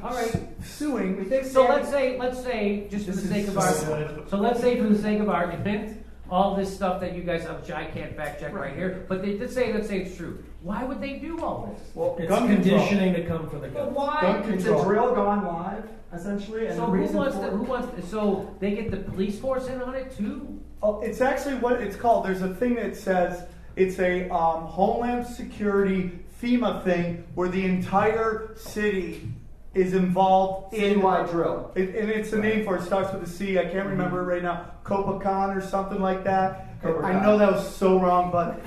suing. So let's say, just for the sake of argument. So let's say, for the sake of argument, all this stuff that you guys, which I can't fact check right here, but let's say it's true. Why would they do all this? Well, it's conditioning to come for the gun. Why? It's a drill gone live, essentially. And so who wants? So they get the police force in on it too? Oh, it's actually what it's called. There's a thing that says it's a Homeland Security FEMA thing where the entire city is involved in citywide drill. And it's a name for it. Starts with a C. I can't remember it right now. Copacan or something like that. I know that was so wrong, but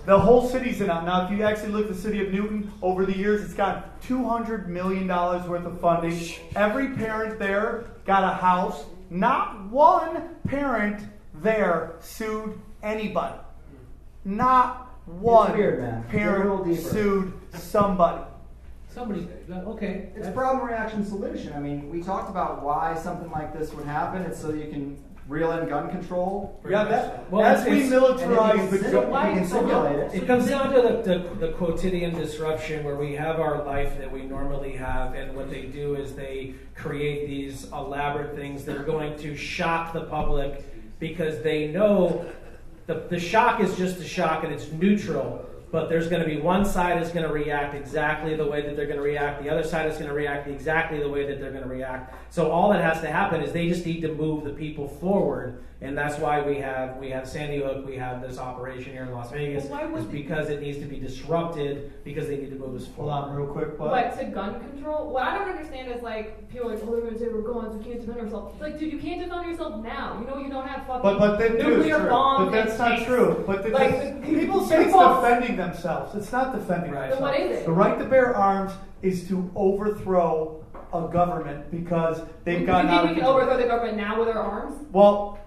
the whole city's in it. Now, if you actually look at the city of Newton, over the years, it's got $200 million worth of funding. Every parent there got a house. Not one parent there sued anybody. Not one parent sued somebody. It's problem, reaction, solution. I mean, we talked about why something like this would happen. It's so you can reel in gun control. Yeah, that, Well, as we it's- militarize the It comes down to the quotidian disruption where we have our life that we normally have, and what they do is they create these elaborate things that are going to shock the public because they know the shock is just a shock and it's neutral. But there's going to be one side is going to react exactly the way that they're going to react. The other side is going to react exactly the way that they're going to react. So all that has to happen is they just need to move the people forward, and that's why we have Sandy Hook. We have this operation here in Las Vegas. Is because it needs to be disrupted because they need to move us forward. Hold on, real quick, But to gun control, what I don't understand is like people are like, oh, they're going to say we're guns, we can't defend ourselves. It's like, dude, you can't defend yourself now. You know, you don't have fucking But then nuclear bombs. But that's not true. But people say it's defending themselves. It's not defending themselves. Then what is it? The right to bear arms is to overthrow a government because they've gotten out You of think we can overthrow the government now with our arms? Well,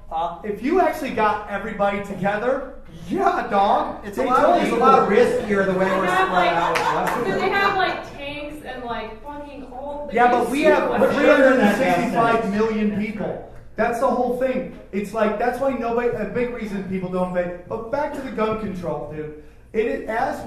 if you actually got everybody together, yeah, dog. It's a lot riskier the way we're spread out. Do they have like tanks and like fucking all? Yeah, but we have 365 million people. That's the whole thing. It's like, that's why a big reason people don't pay. But back to the gun control, dude. As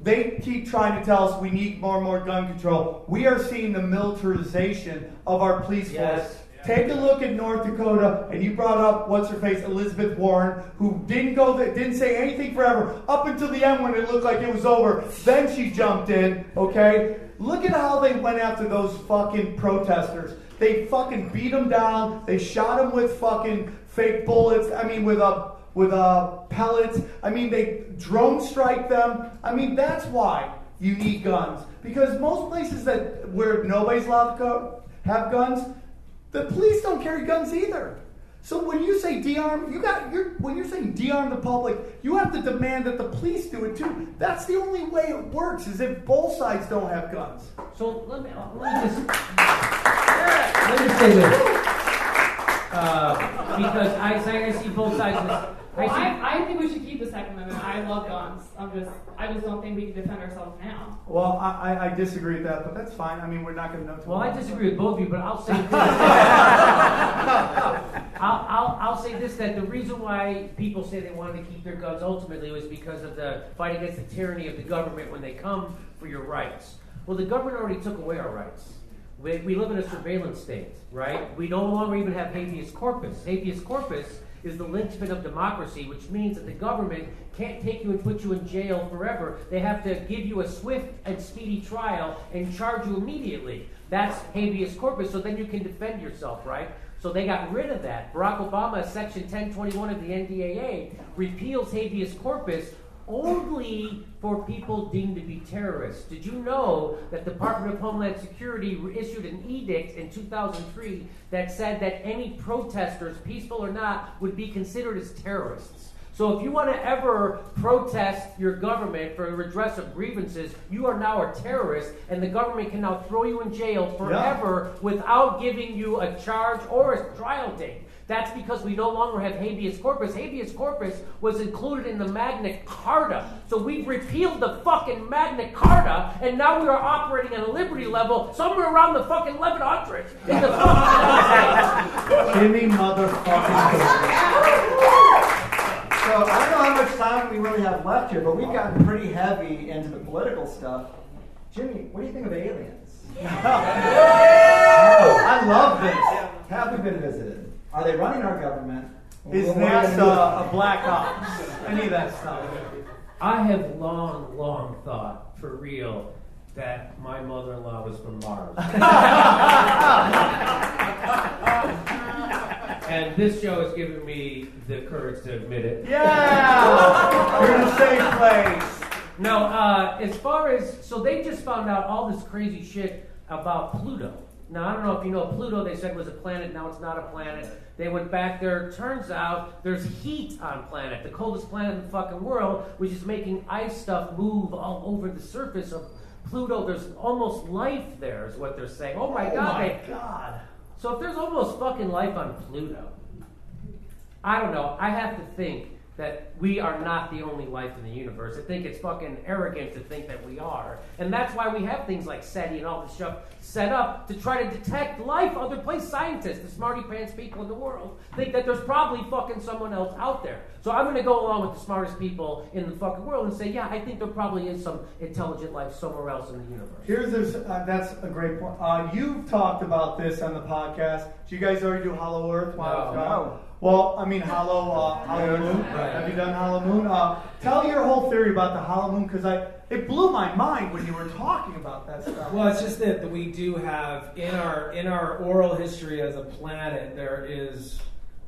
they keep trying to tell us we need more and more gun control, we are seeing the militarization of our police force. Take a look at North Dakota, and you brought up what's-her-face, Elizabeth Warren, who didn't say anything forever, up until the end when it looked like it was over. Then she jumped in, okay? Look at how they went after those fucking protesters. They fucking beat them down. They shot them with fucking fake bullets. I mean, with pellets. I mean, they drone strike them. I mean, that's why you need guns. Because most places where nobody's allowed to have guns, the police don't carry guns either. So when you say de-arm, when you're saying de-arm the public, you have to demand that the police do it too. That's the only way it works, is if both sides don't have guns. So let me say this. Because I see both sides of this. I think we should keep the Second Amendment. I love guns. I just don't think we can defend ourselves now. Well, I disagree with that, but that's fine. I mean, we're not going to know. Well, I disagree with both of you, but I'll say this. I'll say this, that the reason why people say they wanted to keep their guns ultimately was because of the fight against the tyranny of the government when they come for your rights. Well, the government already took away our rights. We live in a surveillance state, right? We no longer even have habeas corpus. Habeas corpus is the linchpin of democracy, which means that the government can't take you and put you in jail forever. They have to give you a swift and speedy trial and charge you immediately. That's habeas corpus, so then you can defend yourself, right? So they got rid of that. Barack Obama, Section 1021 of the NDAA, repeals habeas corpus only for people deemed to be terrorists. Did you know that the Department of Homeland Security issued an edict in 2003 that said that any protesters, peaceful or not, would be considered as terrorists? So if you want to ever protest your government for redress of grievances, you are now a terrorist, and the government can now throw you in jail forever without giving you a charge or a trial date. That's because we no longer have habeas corpus. Habeas corpus was included in the Magna Carta. So we've repealed the fucking Magna Carta, and now we are operating at a liberty level somewhere around the fucking 1100. In the fucking Jimmy motherfucking. So I don't know how much time we really have left here, but we've gotten pretty heavy into the political stuff. Jimmy, what do you think of aliens? I love this. Have we been visited? Are they running our government? Is NASA a black ops? Any of that stuff? I have long thought, for real, that my mother-in-law was from Mars. And this show has given me the courage to admit it. Yeah! You're in a safe place. No, as far as, so they just found out all this crazy shit about Pluto. Now, I don't know if you know Pluto, they said was a planet, now it's not a planet. They went back there, turns out there's heat on planet, the coldest planet in the fucking world, which is making ice stuff move all over the surface of Pluto. There's almost life there, is what they're saying. Oh my God. So if there's almost fucking life on Pluto, I don't know, I have to think that we are not the only life in the universe. I think it's fucking arrogant to think that we are. And that's why we have things like SETI and all this stuff set up to try to detect life other places. Scientists, the smarty pants people in the world, think that there's probably fucking someone else out there. So I'm going to go along with the smartest people in the fucking world and say, yeah, I think there probably is some intelligent life somewhere else in the universe. That's a great point. You've talked about this on the podcast. Do you guys already do Hollow Earth? No. Well, I mean Hollow Moon. Right. Have you done Hollow Moon? Tell your whole theory about the Hollow Moon, because it blew my mind when you were talking about that stuff. Well, it's just that we do have in our oral history as a planet, there is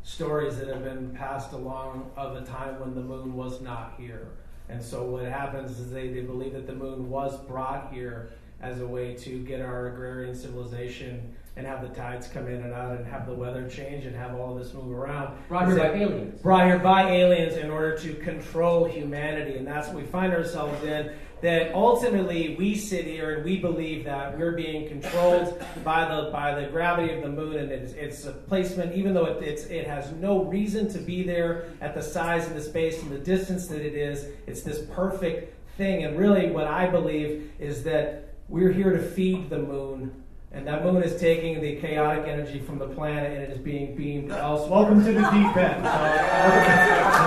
stories that have been passed along of a time when the moon was not here. And so what happens is they believe that the moon was brought here as a way to get our agrarian civilization and have the tides come in and out and have the weather change and have all of this move around. Brought here by aliens. Brought here by aliens in order to control humanity. And that's what we find ourselves in. That ultimately we sit here and we believe that we're being controlled by the gravity of the moon and its placement, even though it has no reason to be there at the size and the space and the distance that it is. It's this perfect thing. And really what I believe is that we're here to feed the moon. And that moon is taking the chaotic energy from the planet and it is being beamed elsewhere. Welcome to the deep end. And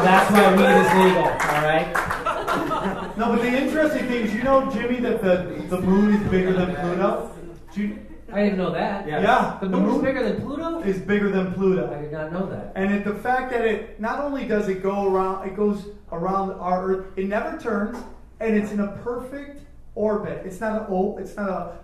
that's why weed is legal, all right? No, but the interesting thing is, Jimmy, that the moon is bigger than Pluto? I didn't know that. Yeah. The moon is bigger than Pluto? Is bigger than Pluto. I did not know that. And the fact that it, not only does it go around, it goes around our Earth, it never turns, and it's in a perfect orbit. It's not an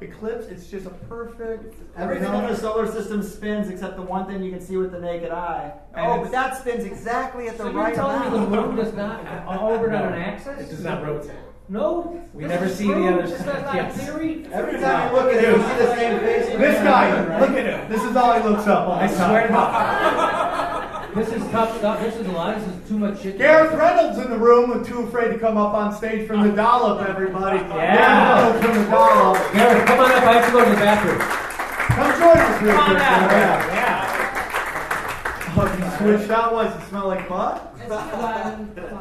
eclipse. It's just a perfect. Everything in the solar system spins except the one thing you can see with the naked eye. But that spins exactly at the right amount. So you're telling me the moon does not orbit on an axis? It does not rotate. No, we never see the other. This is not a theory. Every time you look at him, you see the same face. This guy, look at him. This is all he looks up. I swear to God. This is tough stuff. This is a lot. This is too much shit. Gareth Reynolds in the room and too afraid to come up on stage from the dollop, everybody. Yeah. Gareth from the dollop. Gareth, come on up. I have to go to the bathroom. Come join us real quick. Yeah. Oh, you switched out. What? Does it smell like butt?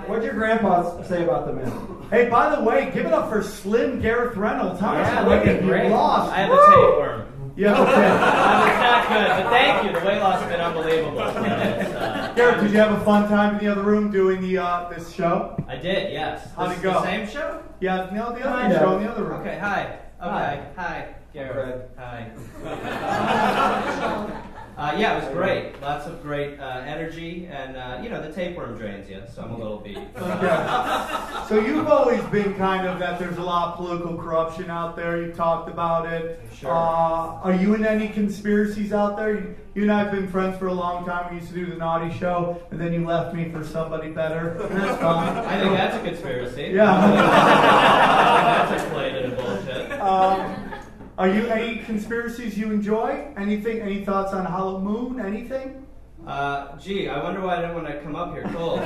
What'd your grandpa say about the man? Hey, by the way, give it up for Slim Gareth Reynolds. How Yeah, much weight looking great. you lost? I have a tapeworm. Yeah, okay. It's not good, but thank you. The weight loss has been unbelievable. Gareth, did you have a fun time in the other room doing this show? I did, yes. How'd it This go? The same show? Yeah, no, the other show in the other room. Okay, hi. Okay, hi. Gareth. Hi. Yeah, it was great. Lots of great energy, and the tapeworm drains you, so I'm a little beat. Okay. So you've always been kind of that there's a lot of political corruption out there. You talked about it. Sure. Are you in any conspiracies out there? You and I have been friends for a long time. We used to do the Naughty Show, and then you left me for somebody better. And that's fine. I think that's a conspiracy. Yeah. That's exploitative bullshit. Are you any conspiracies you enjoy? Anything? Any thoughts on Hollow Moon? Anything? Gee, I wonder why I didn't want to come up here cold. No,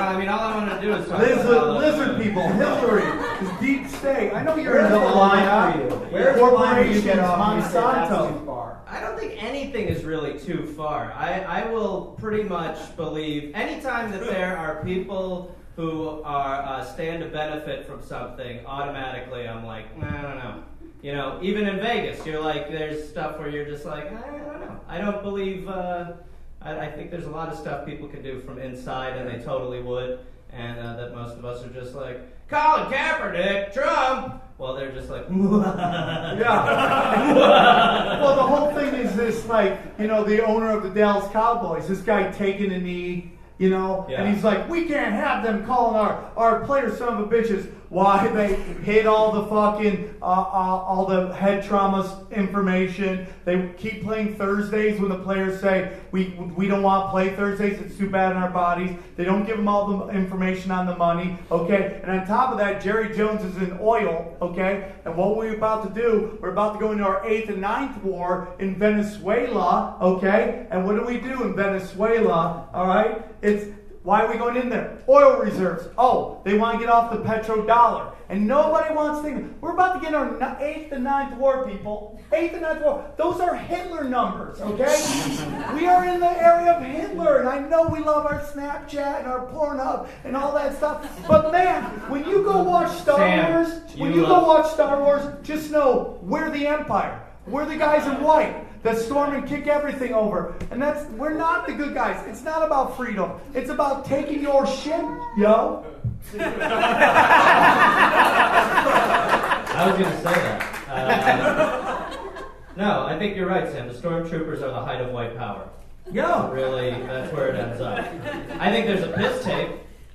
I mean, all I want to do is talk about lizard people, Hillary, this deep state. I know you're in the line for you. Where's the line you get off? You say that's Monsanto. too far. I don't think anything is really too far. I will pretty much believe anytime that there are people who are stand to benefit from something, automatically I'm like, I don't know. Even in Vegas, you're like, there's stuff where you're just like, I don't know. I don't believe, I think there's a lot of stuff people can do from inside, and they totally would, and that most of us are just like, Colin Kaepernick, Trump! Well, they're just like, yeah. Well, the whole thing is this, the owner of the Dallas Cowboys, this guy taking a knee, and he's like, we can't have them calling our players son of a bitches. Why? They hid all the fucking, all the head trauma information. They keep playing Thursdays when the players say, we don't want to play Thursdays, it's too bad on our bodies. They don't give them all the information on the money, okay? And on top of that, Jerry Jones is in oil, okay? And what we're about to do, we're about to go into our 8th and 9th war in Venezuela, okay? And what do we do in Venezuela, all right? Why are we going in there? Oil reserves. Oh, they want to get off the petrodollar. And nobody wants things. We're about to get our 8th and 9th war, people. 8th and 9th war. Those are Hitler numbers, okay? We are in the area of Hitler. And I know we love our Snapchat and our Pornhub and all that stuff. But man, when you go watch Star Wars, just know we're the Empire. We're the guys in white that storm and kick everything over. And we're not the good guys. It's not about freedom. It's about taking your shit, yo. I was going to say that. No, I think you're right, Sam. The stormtroopers are the height of white power. Yeah. Really, that's where it ends up. I think there's a piss tape.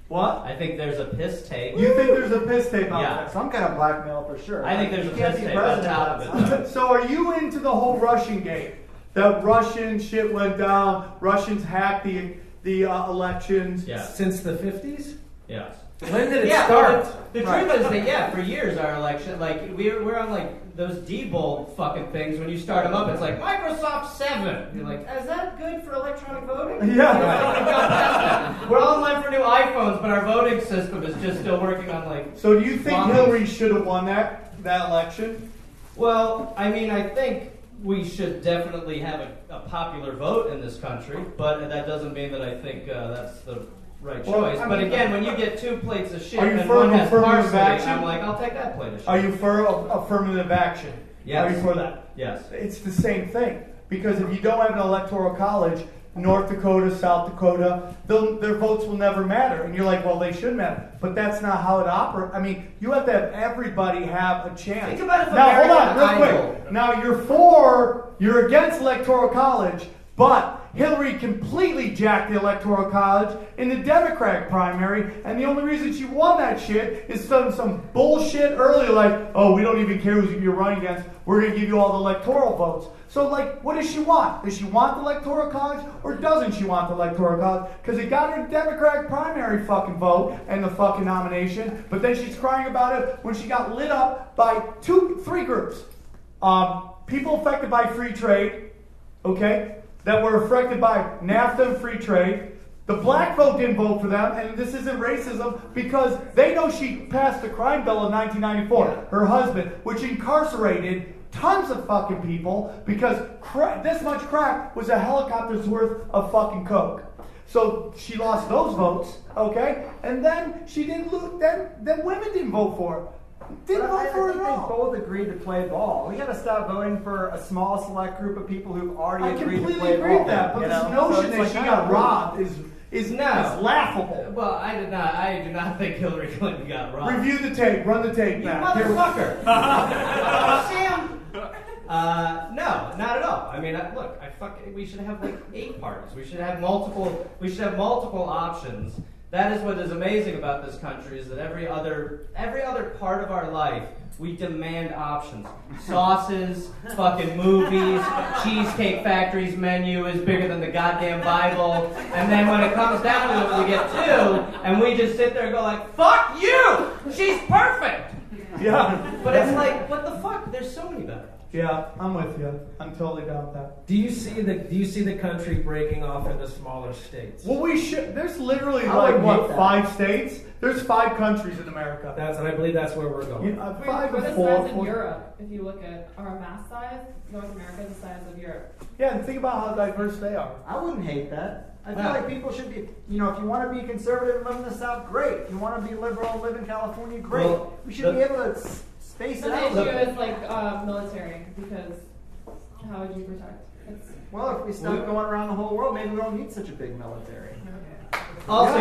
What? I think there's a piss tape. You think there's a piss tape out Yeah. there? Some kind of blackmail for sure. I think there's a piss tape on top of it. So are you into the whole Russian game? That Russian shit went down. Russians hacked the elections. Yeah. Since the 50s? Yes. When did it start? The truth is that, for years our election, we're on those Diebold fucking things. When you start them up, it's like Microsoft 7. You're like, is that good for electronic voting? Yeah. We've got past that. We're all in line for new iPhones, but our voting system is just still working on So do you think Hillary should have won that election? Well, I mean, I think we should definitely have a popular vote in this country, but that doesn't mean that I think that's the right choice. But again, when you get 2 plates of shit and one has parsley, I'm like, I'll take that plate of shit. Are you for affirmative action? Yes. Are you for that? Yes. It's the same thing. Because if you don't have an electoral college, North Dakota, South Dakota, their votes will never matter. And you're like, well, they should matter. But that's not how it operates. I mean, you have to have everybody have a chance. Think about it. Now, hold on, real quick. Now, you're against electoral college, but Hillary completely jacked the electoral college in the Democratic primary, and the only reason she won that shit is some bullshit earlier, like, oh, we don't even care who you're running against. We're going to give you all the electoral votes. So, what does she want? Does she want the electoral college, or doesn't she want the electoral college? Because it got her Democratic primary fucking vote and the fucking nomination, but then she's crying about it when she got lit up by 3 groups. People affected by free trade, okay? That were affected by NAFTA and free trade. The black vote didn't vote for them, and this isn't racism because they know she passed the crime bill in 1994, her husband, which incarcerated tons of fucking people because this much crack was a helicopter's worth of fucking coke. So she lost those votes, okay? And then she didn't lose, then women didn't vote for her. Didn't vote for it at all. They both agreed to play ball. We got to stop voting for a small select group of people who've already agreed to play ball. I completely agree with that, but this notion that she got robbed is laughable. Well, I do not think Hillary Clinton got robbed. Review the tape. Run the tape back. You motherfucker. Sam. No, not at all. I mean, we should have 8 parties. We should have multiple options. That is what is amazing about this country, is that every other part of our life, we demand options. Sauces, fucking movies, Cheesecake Factory's menu is bigger than the goddamn Bible. And then when it comes down to it, we get 2, and we just sit there and go like, fuck you! She's perfect! Yeah. But it's like, what the fuck? There's so many better. Yeah, I'm with you. I'm totally down with that. Do you see the country breaking off into smaller states? Well, we should. There's literally 5 states? There's 5 countries in America. I believe that's where we're going. Yeah, 5 or 4. In Europe, if you look at our mass size, North America is the size of Europe. Yeah, and think about how diverse they are. I wouldn't hate that. I feel like people should be, if you want to be conservative and live in the South, great. If you want to be liberal and live in California, great. Well, we should be able to space it out. The issue is military, because how would you protect? Well, if we stop going around the whole world, maybe we don't need such a big military. Also,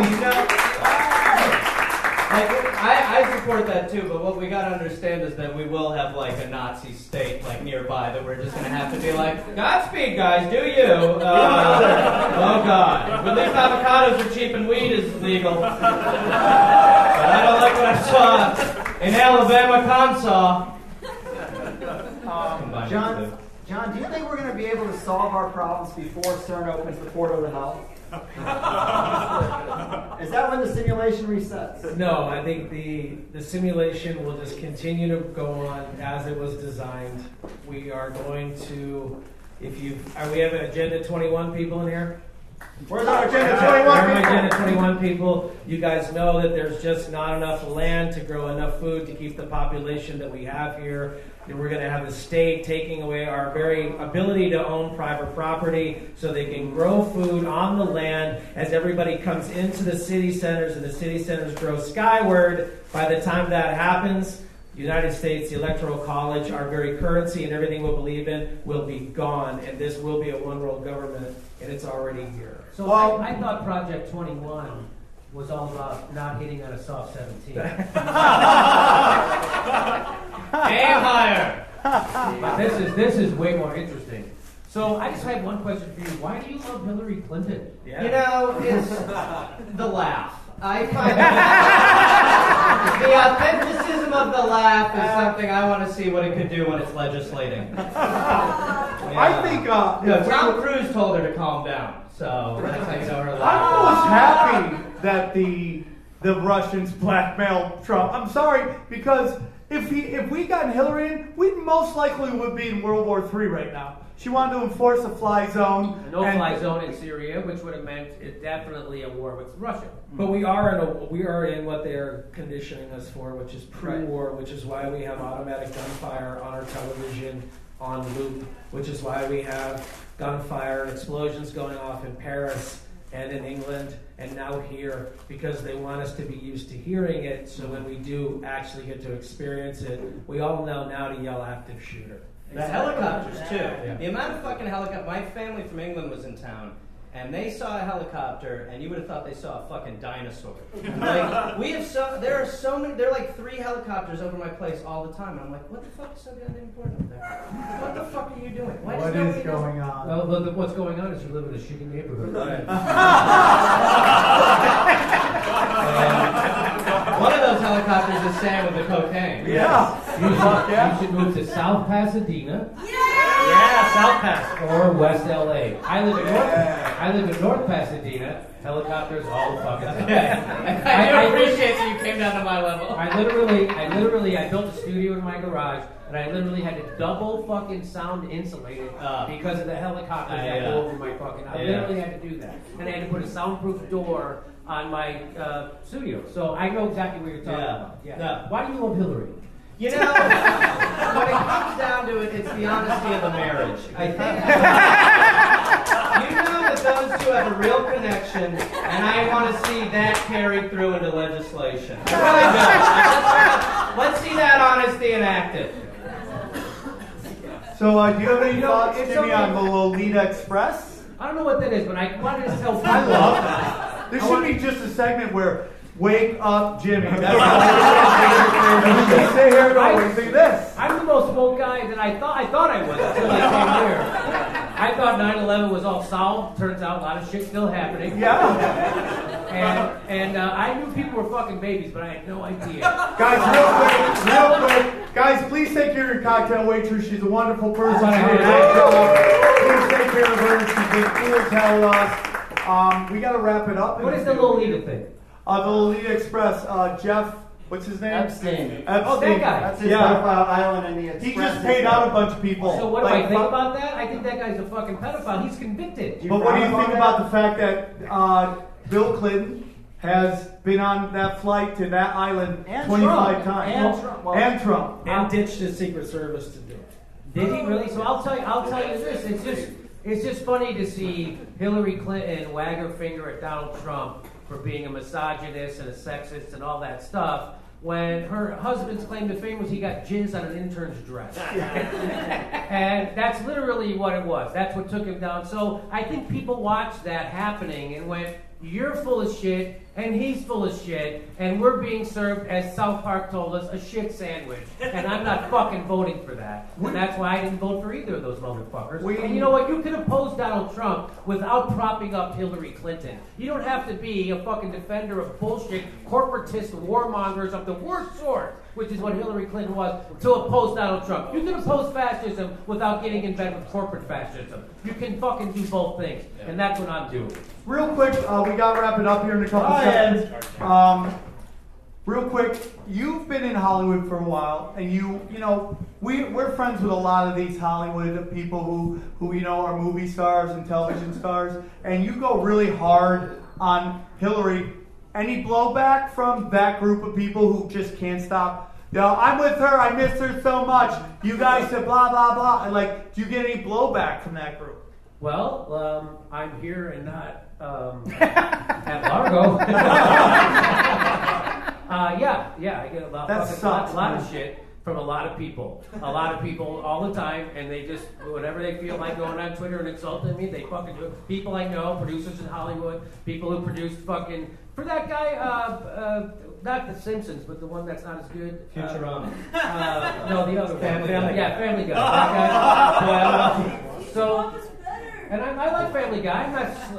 I support that too, but what we gotta understand is that we will have a Nazi state nearby that we're just gonna have to be like, Godspeed, guys, do you? Oh God. But at least avocados are cheap and weed is legal. But I don't like what I saw in Alabama, Consaw. John, do you think we're going to be able to solve our problems before CERN opens the portal to hell? Is that when the simulation resets? No, I think the simulation will just continue to go on as it was designed. We are going to, we have Agenda 21 people in here? Where's our Agenda 21 Where are my people? Agenda 21 people? You guys know that there's just not enough land to grow enough food to keep the population that we have here. And we're going to have the state taking away our very ability to own private property so they can grow food on the land as everybody comes into the city centers and the city centers grow skyward. By the time that happens, the United States, the Electoral College, our very currency and everything we believe in will be gone, and this will be a one-world government, and it's already here. So I thought Project 21 was all about not hitting on a soft 17. Aim higher. But this is way more interesting. So I just had one question for you. Why do you love Hillary Clinton? Yeah. You know, it's the laugh. I find the authenticism of the laugh is something I want to see what it could do when it's legislating. Yeah. I think Tom Cruise told her to calm down, so that's how you know her laugh. I was happy that the Russians blackmailed Trump. I'm sorry, because if we gotten Hillary in, we most likely would be in World War III right now. She wanted to enforce a fly zone. A no-fly zone in Syria, which would have meant definitely a war with Russia. But we are in what they're conditioning us for, which is pre-war, which is why we have automatic gunfire on our television on loop, which is why we have gunfire and explosions going off in Paris and in England and now here, because they want us to be used to hearing it, so when we do actually get to experience it, we all know now to yell active shooter. The helicopters, too. Yeah. The amount of fucking helicopters. My family from England was in town, and they saw a helicopter, and you would have thought they saw a fucking dinosaur. Like, there are so many, there are like 3 helicopters over my place all the time, and I'm like, what the fuck is so goddamn important up there? What the fuck are you doing? What is going on? Well, what's going on is you live in a shitty neighborhood. One of those helicopters is Sam with the cocaine. You should move to South Pasadena. Yeah, South Pass. Or West LA. I live in North Pasadena. Helicopters all the fucking time. I appreciate that you came down to my level. I built a studio in my garage, and I literally had to double fucking sound insulate it because of the helicopters that go over my fucking. I literally had to do that, and I had to put a soundproof door on my studio. So I know exactly what you're talking about. Yeah. Why do you love Hillary? You know, when it comes down to it, it's the honesty of a marriage. I think you know that those two have a real connection, and I want to see that carried through into legislation. I really do. Let's see that honesty enacted. So, do you have any thoughts, Jimmy, on the Lolita Express? I don't know what that is, but I wanted to tell people. I love that. There should be just a segment where wake up, Jimmy. That's all. Sit here and always do this. I'm the most woke guy that I thought I was until I came here. I thought 9/11 was all solved. Turns out a lot of shit still happening. Yeah. And I knew people were fucking babies, but I had no idea. Guys, real quick. Guys, please take care of your cocktail waitress. She's a wonderful person. She did a great job. Please take care of her. She's been cool to tell us. We got to wrap it up. What is the Lolita thing? The Lolita Express. Jeff, what's his name? Epstein. Oh, that guy. That's his pedophile island in the Express. He just paid out a bunch of people. So what do I think about that? I think that guy's a fucking pedophile. He's convicted. But what do you think about the fact that Bill Clinton has been on that flight to that island 25 times? And Trump. And ditched his Secret Service to do it. Did he really? So I'll tell you this. It's just funny to see Hillary Clinton wag her finger at Donald Trump for being a misogynist and a sexist and all that stuff, when her husband's claim to fame was he got jizz on an intern's dress. And that's literally what it was. That's what took him down. So I think people watched that happening and went, you're full of shit, and he's full of shit, and we're being served, as South Park told us, a shit sandwich. And I'm not fucking voting for that. And that's why I didn't vote for either of those motherfuckers. And you know what? You can oppose Donald Trump without propping up Hillary Clinton. You don't have to be a fucking defender of bullshit, corporatist warmongers of the worst sort, which is what Hillary Clinton was, to oppose Donald Trump. You can oppose fascism without getting in bed with corporate fascism. You can fucking do both things. And that's what I'm doing. Real quick, we got to wrap it up here in a couple seconds. real quick, you've been in Hollywood for a while, and you know, we're friends with a lot of these Hollywood people who you know are movie stars and television stars, and you go really hard on Hillary. Any blowback from that group of people who just can't stop? You know, I'm with her. I miss her so much. You guys said blah blah blah. And like, do you get any blowback from that group? Well, I'm here and not at Largo. Yeah, I get a lot of shit from a lot of people. A lot of people all the time, and they just, whenever they feel like going on Twitter and insulting me, they fucking do it. People I know, producers in Hollywood, people who produced fucking, for that guy, not The Simpsons, but the one that's not as good. Futurama. No, the other one. Family Guy. Yeah, Family Guy. That guy. So, and I like Family Guy.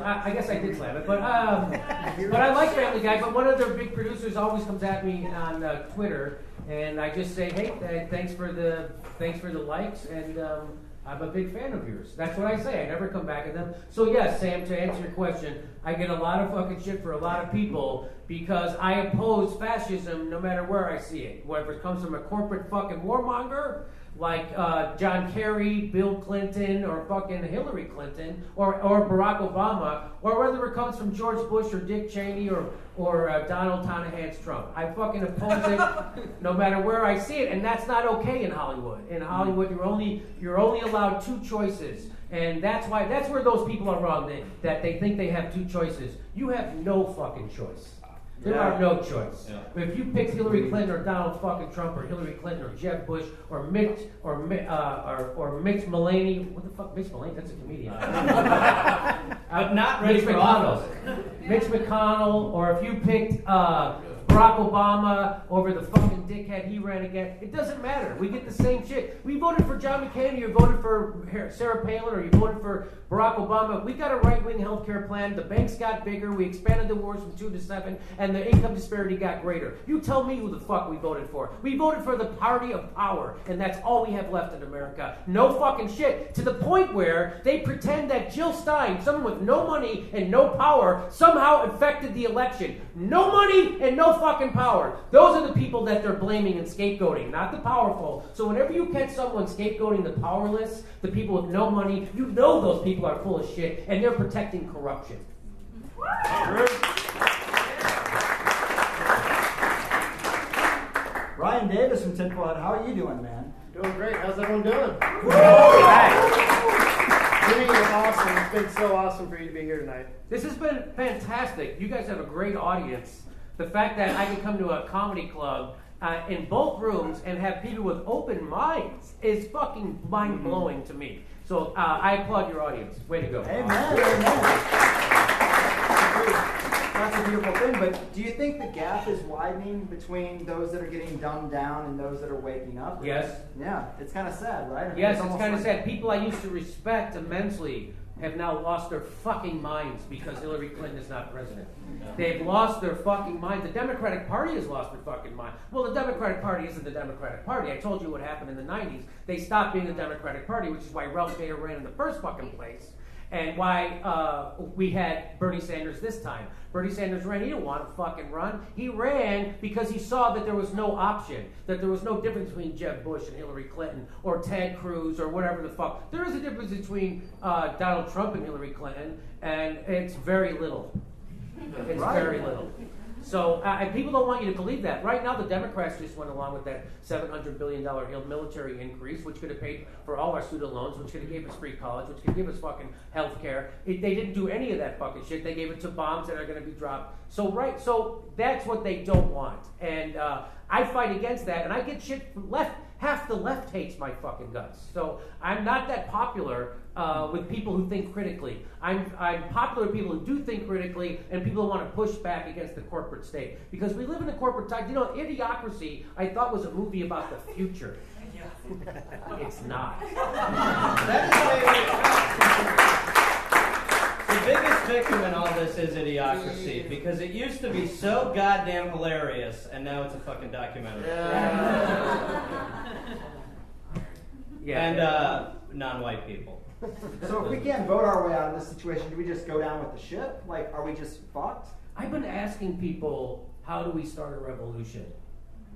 I guess I did slam it, but I like Family Guy. But one of their big producers always comes at me on Twitter, and I just say, hey, thanks for the likes, and I'm a big fan of yours. That's what I say. I never come back at them. So yes, Sam, to answer your question, I get a lot of fucking shit for a lot of people because I oppose fascism no matter where I see it. Whether it comes from a corporate fucking warmonger like John Kerry, Bill Clinton, or fucking Hillary Clinton, or Barack Obama, or whether it comes from George Bush or Dick Cheney or Donald Tonahan's Trump. I fucking oppose it no matter where I see it, and that's not okay in Hollywood. In Hollywood, you're only allowed two choices, and that's where those people are wrong. That they think they have two choices. You have no fucking choice. There are no choice. Yeah. If you pick Hillary Clinton or Donald fucking Trump or Hillary Clinton or Jeb Bush or Mitch Mulaney, what the fuck, Mitch Mulaney? That's a comedian. But not ready for office. Mitch McConnell, or if you picked Barack Obama over the fucking dickhead he ran against, it doesn't matter. We get the same shit. We voted for John McCain, or you voted for Sarah Palin, or you voted for Barack Obama. We got a right-wing healthcare plan. The banks got bigger. We expanded the wars from 2 to 7, and the income disparity got greater. You tell me who the fuck we voted for. We voted for the party of power, and that's all we have left in America. No fucking shit. To the point where they pretend that Jill Stein, someone with no money and no power, somehow affected the election. No money and no fucking power. Those are the people that they're blaming and scapegoating, not the powerful. So whenever you catch someone scapegoating the powerless, the people with no money, you know those people are full of shit, and they're protecting corruption. Ryan Davis from Tinfoil Hat, how are you doing, man? Doing great. How's everyone doing? Jimmy, it's awesome. It's been so awesome for you to be here tonight. This has been fantastic. You guys have a great audience. The fact that I can come to a comedy club in both rooms and have people with open minds is fucking mind-blowing to me. So I applaud your audience. Way to go. Amen. That's a beautiful thing, but do you think the gap is widening between those that are getting dumbed down and those that are waking up? Yes. Yeah, it's kind of sad, right? Yes, it's kind of sad. People I used to respect immensely have now lost their fucking minds because Hillary Clinton is not president. They've lost their fucking mind. The Democratic Party has lost their fucking mind. Well, the Democratic Party isn't the Democratic Party. I told you what happened in the 90s. They stopped being the Democratic Party, which is why Ralph Nader ran in the first fucking place. And why we had Bernie Sanders this time. Bernie Sanders ran. He didn't want to fucking run. He ran because he saw that there was no option, that there was no difference between Jeb Bush and Hillary Clinton or Ted Cruz or whatever the fuck. There is a difference between Donald Trump and Hillary Clinton, and it's very little. It's very little. So, and people don't want you to believe that. Right now, the Democrats just went along with that $700 billion military increase, which could have paid for all our student loans, which could have gave us free college, which could give us fucking health care. They didn't do any of that fucking shit. They gave it to bombs that are going to be dropped. So that's what they don't want. And I fight against that, and I get shit from left. Half the left hates my fucking guts. So I'm not that popular with people who think critically. I'm popular with people who do think critically and people who want to push back against the corporate state. Because we live in a corporate time. You know, Idiocracy, I thought was a movie about the future. It's not. The biggest victim in all this is Idiocracy, because it used to be so goddamn hilarious, and now it's a fucking documentary. Yeah. And non-white people. So if we can't vote our way out of this situation, do we just go down with the ship? Like, are we just fucked? I've been asking people, how do we start a revolution?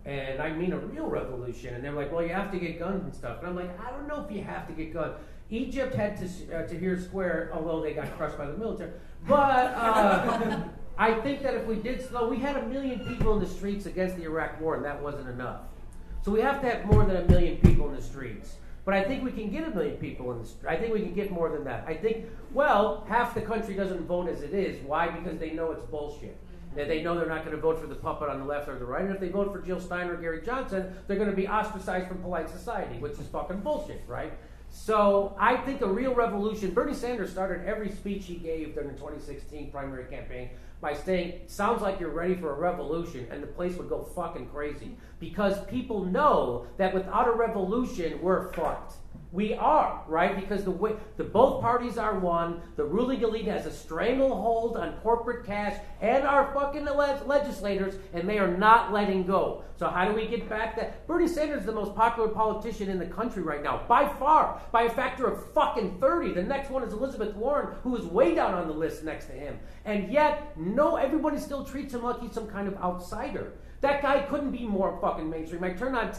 And I mean a real revolution. And they're like, well, you have to get guns and stuff. And I'm like, I don't know if you have to get guns. Egypt had Tahrir Square, although they got crushed by the military. But I think that if we did slow, we had 1 million people in the streets against the Iraq War, and that wasn't enough. So we have to have more than 1 million people in the streets. But I think we can get 1 million people in the streets. I think we can get more than that. I think, well, half the country doesn't vote as it is. Why? Because they know it's bullshit. That they know they're not going to vote for the puppet on the left or the right. And if they vote for Jill Stein or Gary Johnson, they're going to be ostracized from polite society, which is fucking bullshit, right? So I think a real revolution, Bernie Sanders started every speech he gave during the 2016 primary campaign by saying, sounds like you're ready for a revolution, and the place would go fucking crazy. Because people know that without a revolution, we're fucked. We are, right? Because the both parties are one. The ruling elite has a stranglehold on corporate cash and our fucking legislators, and they are not letting go. So how do we get back that? Bernie Sanders is the most popular politician in the country right now, by far, by a factor of fucking 30. The next one is Elizabeth Warren, who is way down on the list next to him. And yet, no, everybody still treats him like he's some kind of outsider. That guy couldn't be more fucking mainstream. I turned on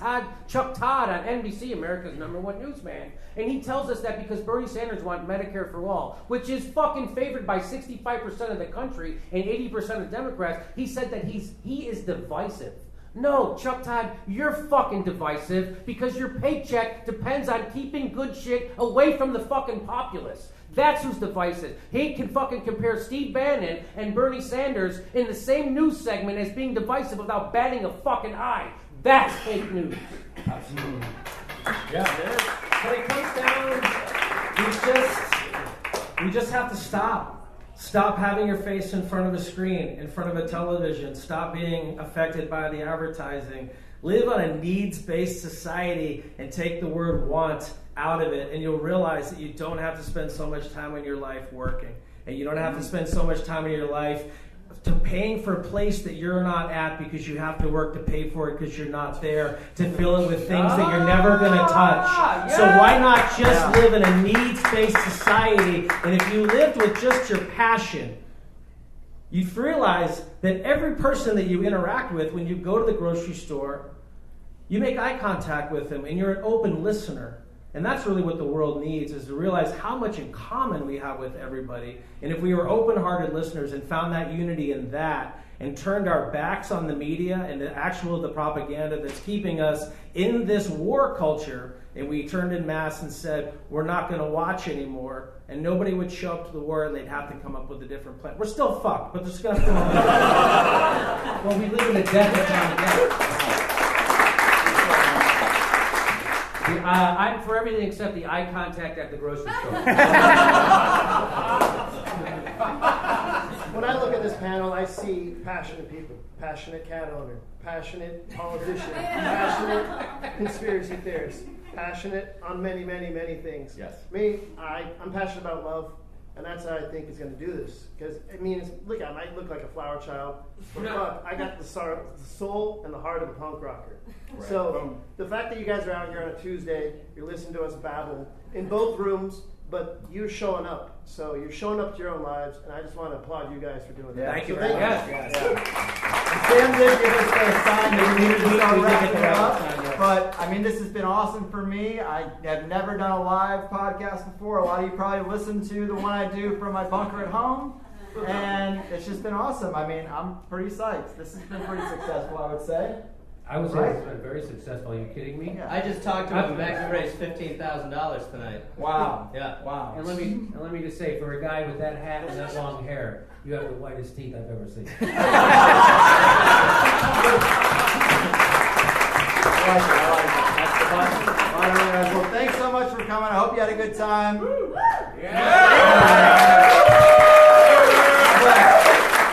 Chuck Todd on NBC, America's #1 newsman, and he tells us that because Bernie Sanders wants Medicare for all, which is fucking favored by 65% of the country and 80% of Democrats, he said that he is divisive. No, Chuck Todd, you're fucking divisive because your paycheck depends on keeping good shit away from the fucking populace. That's who's divisive. He can fucking compare Steve Bannon and Bernie Sanders in the same news segment as being divisive without batting a fucking eye. That's fake news. Absolutely. Yeah, but it comes down, we just have to stop. Stop having your face in front of a screen, in front of a television. Stop being affected by the advertising. Live on a needs-based society and take the word want out of it, and you'll realize that you don't have to spend so much time in your life working, and you don't have to spend so much time in your life to paying for a place that you're not at because you have to work to pay for it because you're not there, to fill it with things that you're never going to touch. Yeah. So why not just live in a needs-based society? And if you lived with just your passion, you'd realize that every person that you interact with, when you go to the grocery store, you make eye contact with them and you're an open listener. And that's really what the world needs, is to realize how much in common we have with everybody. And if we were open-hearted listeners and found that unity in that, and turned our backs on the media and the propaganda that's keeping us in this war culture, and we turned in mass and said, we're not going to watch anymore, and nobody would show up to the war and they'd have to come up with a different plan. We're still fucked, but there's going to come up. Well, we live in a death time. I'm for everything except the eye contact at the grocery store. When I look at this panel, I see passionate people, passionate cat owner, passionate politician, passionate conspiracy theorist, passionate on many, many, many things. Yes. Me, I'm passionate about love, and that's how I think is going to do this. Because, I mean, look, I might look like a flower child, but fuck, I got the soul and the heart of a punk rocker. Right. So the fact that you guys are out here on a Tuesday, you're listening to us babble in both rooms, but you're showing up. So you're showing up to your own lives, and I just want to applaud you guys for doing that. Thank you so very much. Sam did give us the sign that we needed to start wrapping it up. But, I mean, this has been awesome for me. I have never done a live podcast before. A lot of you probably listened to the one I do from my bunker at home. And it's just been awesome. I mean, I'm pretty psyched. This has been pretty successful, I would say. I would say it's been very successful. Are you kidding me? I just talked to him. Max raised $15,000 tonight. Wow. Yeah. Wow. And let me just say, for a guy with that hat and that long hair, you have the whitest teeth I've ever seen. I like it. That's the button. All right, guys. Well, thanks so much for coming. I hope you had a good time. Yeah.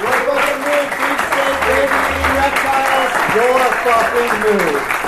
Your fucking move, Free State, baby, reptiles. Your fucking move.